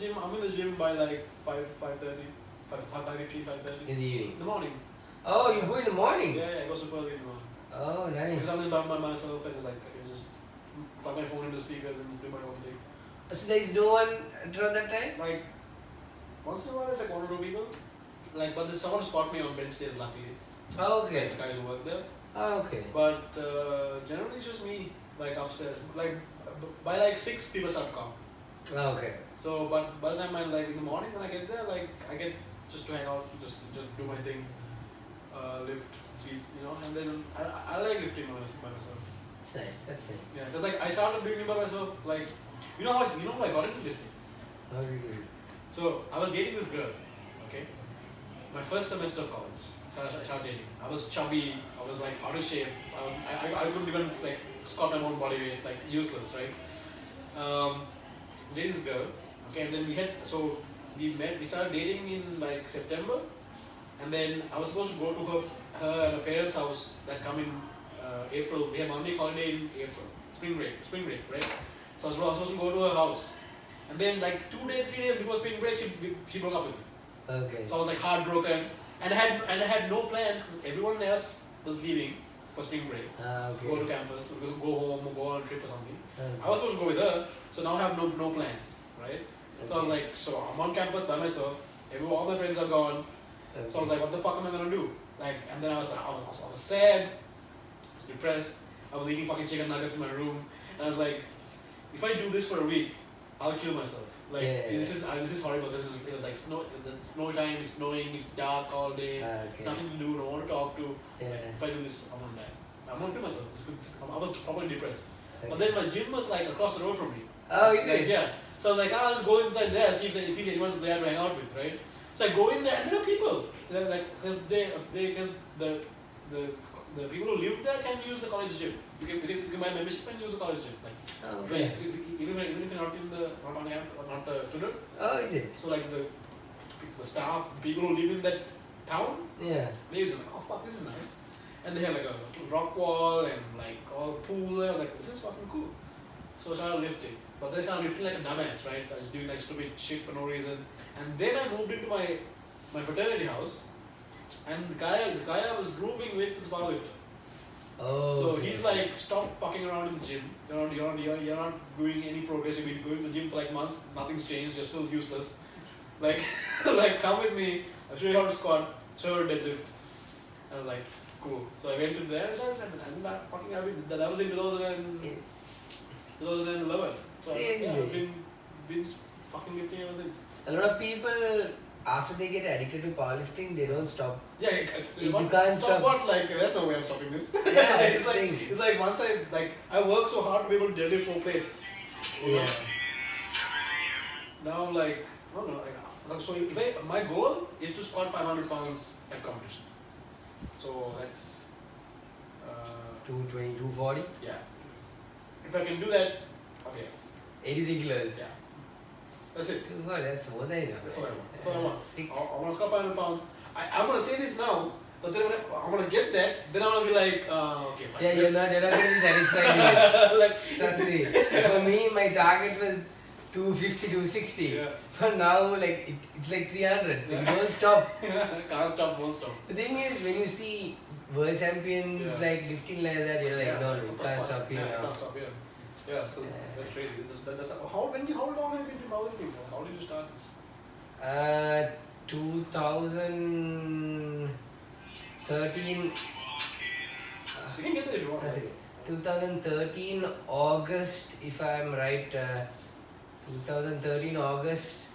the gym by like 5:30, 5:30. In the evening. In the morning. Oh, you go in the morning? Yeah, I go super early in the morning. Oh, nice. Because I'm just by myself and just plug my phone into the speakers and just do my own thing. So there is no one around that time? Like, once in a while there's like 1 or 2 people. Like, but there's someone to spot me on bench days, luckily. Oh, okay. The guys who work there. Oh, okay. But generally it's just me, like upstairs. Like, by like 6 people start to come. Okay. So, but by the time I like in the morning when I get there, like I get just to hang out, just do my thing, lift, sleep, and then I like lifting by myself. That's nice. That's nice. Yeah, because like I started doing it by myself. Like, how I got into lifting. How did you? So I was dating this girl. Okay, my first semester of college. I started dating. I was chubby. I was like out of shape. I couldn't even like squat my own body weight. Like useless, right? Dating this girl. Okay, and then we met. We started dating in like September, and then I was supposed to go to her and her parents' house that coming April. We had 1 week holiday in April, spring break, right? So I was supposed to go to her house, and then like 2 days, 3 days before spring break, she broke up with me. Okay. So I was like heartbroken, and I had no plans because everyone else was leaving for spring break. Okay. Go to campus, or go home, or go on a trip or something. Okay. I was supposed to go with her, so now I have no plans, right? So I was like, so I'm on campus by myself. All my friends are gone. Okay. So I was like, what the fuck am I gonna do? Like, and then I was sad, depressed. I was eating fucking chicken nuggets in my room, and I was like, if I do this for a week, I'll kill myself. Like, this is horrible because it was like snow. It's the snow time. It's snowing. It's dark all day. Okay. It's nothing to do. No one to talk to. Yeah. If I do this, I'm gonna die. I'm gonna kill myself. I was probably depressed. Okay. But then my gym was like across the road from me. Oh, is Like, it? yeah. So I was like, I'll just go inside there, see if anyone's there to hang out with, right? So I go in there, and there are people. They're like, because the people who live there can use the college gym. You can buy membership and use the college gym. Like, Oh, okay. even if you're not on camp or not a student. Oh, is it? So like the staff, people who live in that town, Yeah. they use it. Like, oh fuck, this is nice. And they have like a rock wall and like all pool. I was like, this is fucking cool. So I started lifting. But then I started lifting like a dumbass, right? I was doing like stupid shit for no reason. And then I moved into my fraternity house, and the guy I was rooming with is a powerlifter. Oh. So okay. he's like, stop fucking around in the gym. You're not doing any progress. You've been going to the gym for like months. Nothing's changed. You're still useless. Like, come with me. I'll show you how to squat. Show you how to deadlift. I was like, cool. So I went to there and started that was in 2011. So Seriously? yeah, I've been fucking lifting ever since. A lot of people, after they get addicted to powerlifting, they don't stop. Yeah, You can't stop. What? Like, there's no way I'm stopping this. Yeah, it's like once I work so hard to be able to deadlift 4 plates. Yeah. Now I'm like, no, like, so my goal is to squat 500 pounds at competition. So that's 220, 240, yeah. If I can do that, okay, 83 kilos. yeah, that's it. 240, that's more than enough. That's what I want. That's what I want. Sick. I want to squat 500 pounds. I'm gonna say this now, but then when I'm gonna get that, then I'm gonna be like, okay, fine. Yeah, you're not going to be satisfied with it. Like, Trust me. For me, my target was 250, 260. Yeah. But now, like, it's like 300. So you don't stop. Can't stop, won't stop. The thing is, when you see world champions Yeah. like lifting like that, you're like, no, you can't stop here now. Can't stop here. Yeah, so Yeah. that's crazy. How long have you been doing powerlifting for? How did you start this? 2013. You can get there if you want. That's okay. 2013 August, if I'm right. 2013 August,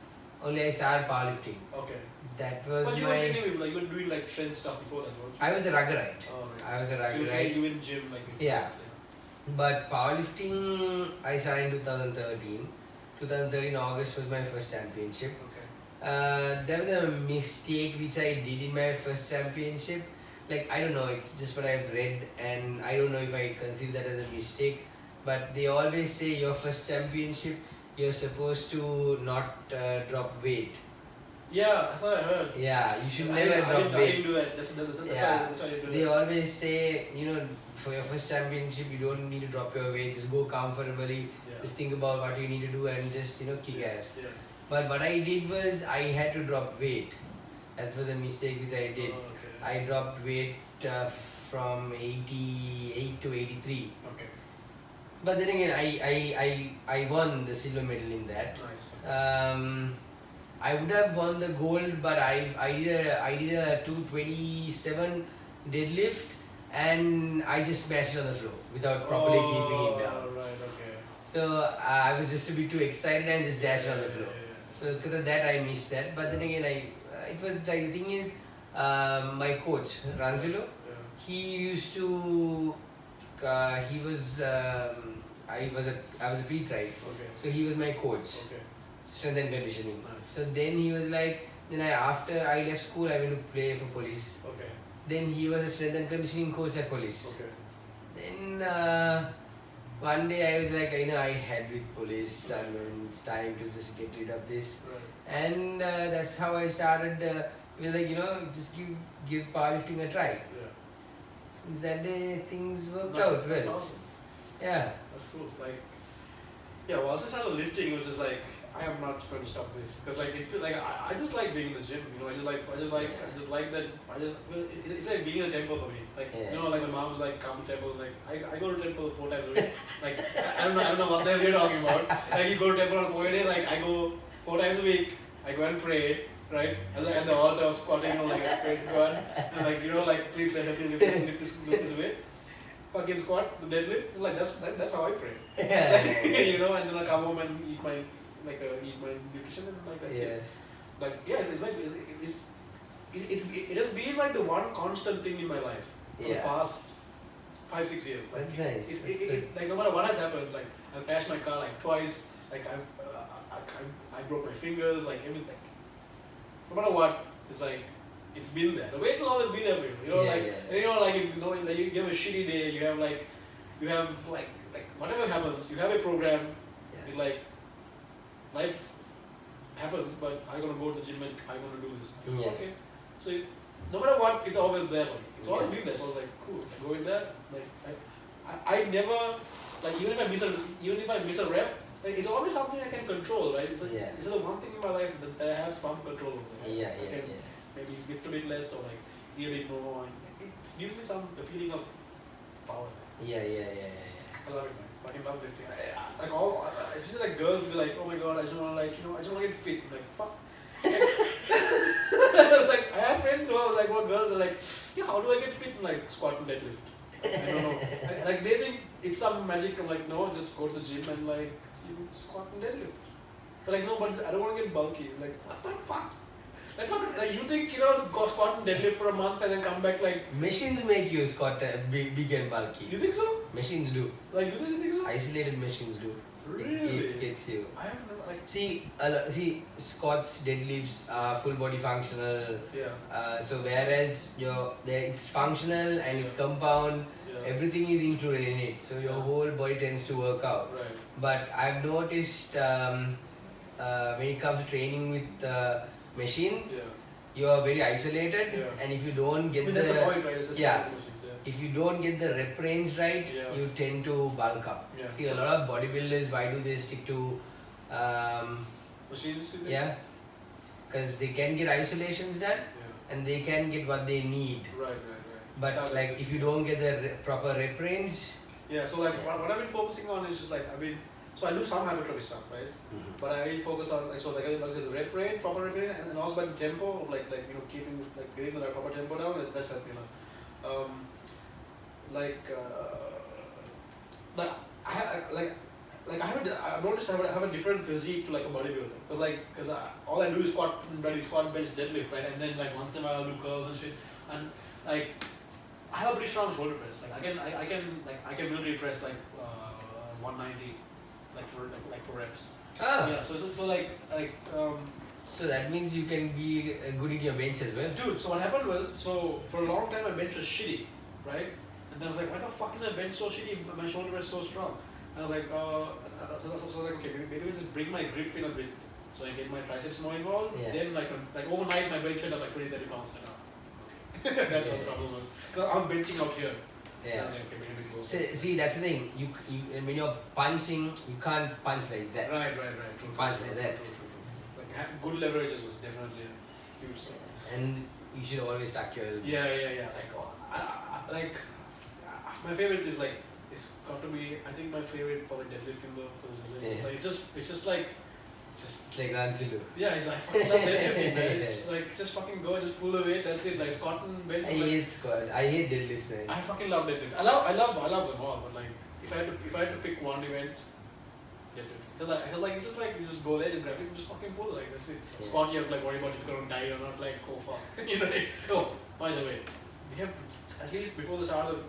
only I started powerlifting. Okay. That was But you my. were training with, like, you were doing like strength stuff before that, weren't you? I was a ruggerite. Oh, right. I was a So you were ruggerite. training in gym, like. Yeah. But powerlifting, I started in 2013. 2013 August was my first championship. Okay. There was a mistake which I did in my first championship. Like, I don't know, it's just what I've read, and I don't know if I consider that as a mistake. But they always say your first championship, you're supposed to not drop weight. Yeah, I thought I heard. Yeah, you should I never didn't- drop I didn't weight. do that. That's Yeah. why I didn't do They that. always say, for your first championship, you don't need to drop your weight. Just go comfortably. Yeah. Just think about what you need to do and just, kick ass. Yeah. But what I did was I had to drop weight. That was a mistake which I did. Oh, okay. I dropped weight from 88 to 83. Okay. But then again, I won the silver medal in that. Nice. I would have won the gold, but I did a 227 deadlift, and I just smashed it on the floor without properly keeping it down. Right. Okay. So I was just a bit too excited and just dashed on the floor. Yeah. So because of that, I missed that. But then again, it was like, the thing is, my coach Ranzilo, he used to he was I was a PT, right? Okay. So he was my coach, Okay. strength and conditioning. Nice. So then he was like, after I left school, I went to play for police. Okay. Then he was a strength and conditioning coach at police. Okay. Then one day I was like, I had with police, and it's time to just get rid of this. Right. And that's how I started. It was like, just give powerlifting a try. Yeah. Since that day, things worked Nice. out That's well. awesome. Yeah. That's cool. Like, yeah. Once I started lifting, it was just like, I am not going to stop this, because like I just like being in the gym. I just like that. It's like being in a temple for me. Like like my mom's like, come to temple. Like I go to temple 4 times a week. Like I don't know what the hell you're talking about. Like you go to temple on 4 days. Like I go 4 times a week. I go and pray. Right, and like at the altar of squatting, like I pray to God, and like please help me lift this weight. Fucking squat, the deadlift, like that's how I pray. And then I come home and eat my nutrition, and like that's it. Like it's like it has been like the one constant thing in my life for the past 5-6 years. Like, that's nice. Like no matter what has happened, like I've crashed my car like twice, like I broke my fingers, like everything. No matter what, it's like it's been there. The weight will always be there for you. You have a shitty day. You have like whatever happens, you have a program. Yeah. Like life happens, but I'm gonna go to the gym and I'm gonna do this. Yeah. Okay. So no matter what, it's always there for me. It's always been there. So I was like, cool. I go in there. Like I never, like even if I miss a rep. Like, it's always something I can control, right? It's like, it's the one thing in my life that I have some control over. I can maybe lift a bit less or like eat a bit more. And it gives me the feeling of power. Yeah. I love it, man. Fucking love lifting. I just like girls be like, oh my god, I just wanna I just wanna get fit. I'm like, fuck. Like I have friends who are like, what girls are like, yeah, how do I get fit? I'm like, squat and deadlift. I don't know. Like they think it's some magic. I'm like, no, just go to the gym and like. Squat and deadlift. But like, no, but I don't want to get bulky. Like, what the fuck? That's not like you think go squat and deadlift for a month and then come back like. Machines make you squat big and bulky. You think so? Machines do. Like you think so? Isolated machines do. Really? It gets you. I have never like. See, squats, deadlifts are full body functional. Yeah. So whereas it's functional and it's compound. Everything is included in it, so your whole body tends to work out. Right. But I've noticed when it comes to training with machines, you are very isolated, and if you don't get that's the point, right? That's if you don't get the rep range right, you tend to bulk up. Yeah. See, a lot of bodybuilders, why do they stick to machines? Yeah, because they can get isolations done, and they can get what they need. Right. But like if you don't get the proper rep range. Yeah, so like what I've been focusing on is just like so I do some hypertrophy stuff, right? Mm-hmm. But I focus on like the rep range, proper rep range, and also like the tempo of like keeping getting the proper tempo down. That's helped me a lot. I've noticed I have a different physique to like a bodybuilder because all I do is squat, bench, deadlift, right? And then like once in a while I'll do curls and shit, and like. I have a pretty strong shoulder press. Like I can really press like 190, like for reps. Ah. Yeah. So So that means you can be good in your bench as well. Dude, so what happened was for a long time my bench was shitty, right? And then I was like, why the fuck is my bench so shitty? My shoulder press so strong. And I was like, so I was like, okay, maybe we just bring my grip in a bit, so I get my triceps more involved. Yeah. Then like overnight my bench went up like 20-30 pounds. Like, that's what the problem was. Because I was benching out here. Yeah. I was like, okay, maybe close. See, that's the thing. You when you're punching, you can't punch like that. Right. You punch like that. True. Like good leverages was definitely a huge thing. And you should always tuck your elbows. Yeah. Like my favorite is like it's got to be. I think my favorite probably deadlifting though, because it's like Ranzilu. Yeah, it's like I fucking love deadlifting, man. It's like just fucking go, just pull the weight, that's it. Like squat and bench. I hate squat. I hate deadlifts, man. I fucking love deadlift. I love them all, but like if I had to pick one event, get to. Because I feel like it's just like you just go there and grab it and just fucking pull, like that's it. Yeah. Squat, you have to like worry about if you're gonna die or not, like oh fuck. You know, like, oh, by the way, we have at least before the start of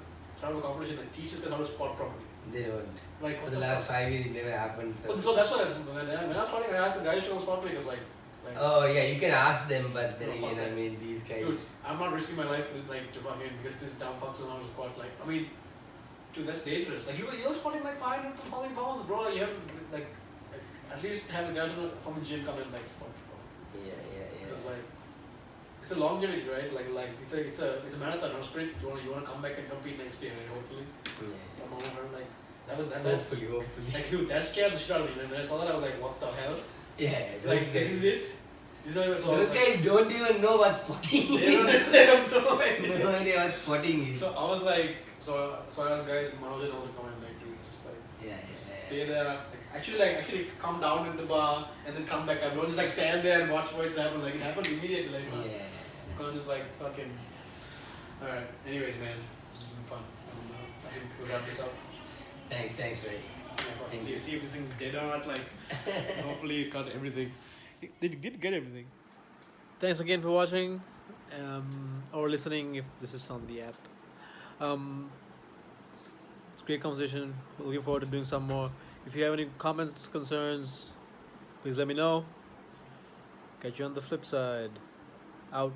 the competition, like teach us how to squat properly. They don't. Like For the last 5 years, it never happened. So that's what I was when I was squatting, I asked the guys to spot because like Oh yeah, you can ask them, but then No, again, fuck I that. mean, these guys. dude, I'm not risking my life with like to fucking because this dumb fucks around to squat. Like, I mean, dude, that's dangerous. Like you're squatting like 500 to 1,000 pounds, bro. Like you have like at least have the guys from the gym come and like squat. Yeah. Because like it's a longevity, right? Like it's a marathon, not a sprint. You wanna come back and compete next year, right? Hopefully. Yeah. Come on, like that. Hopefully. Like dude, that scared the shit out of me. When I saw that, I was like, what the hell? Yeah. Like this is it. Those guys don't even know what spotting They is. have no idea. No idea what spotting is. So I was like, so I asked guys, Manoj and all to come and like dude, just like stay there. Like, actually come down in the bar and then come back up. Don't just like stand there and watch what it happen. Like it happened immediately. Like man. Yeah. You can't just like fucking. Alright. Anyways, man, it's just been fun. I think we'll wrap this up. Thanks, Ray. Yeah, see if this thing's dead or not. Like, hopefully you got everything. They did get everything. Thanks again for watching, or listening if this is on the app. It's a great conversation. We're looking forward to doing some more. If you have any comments, concerns, please let me know. Catch you on the flip side. Out.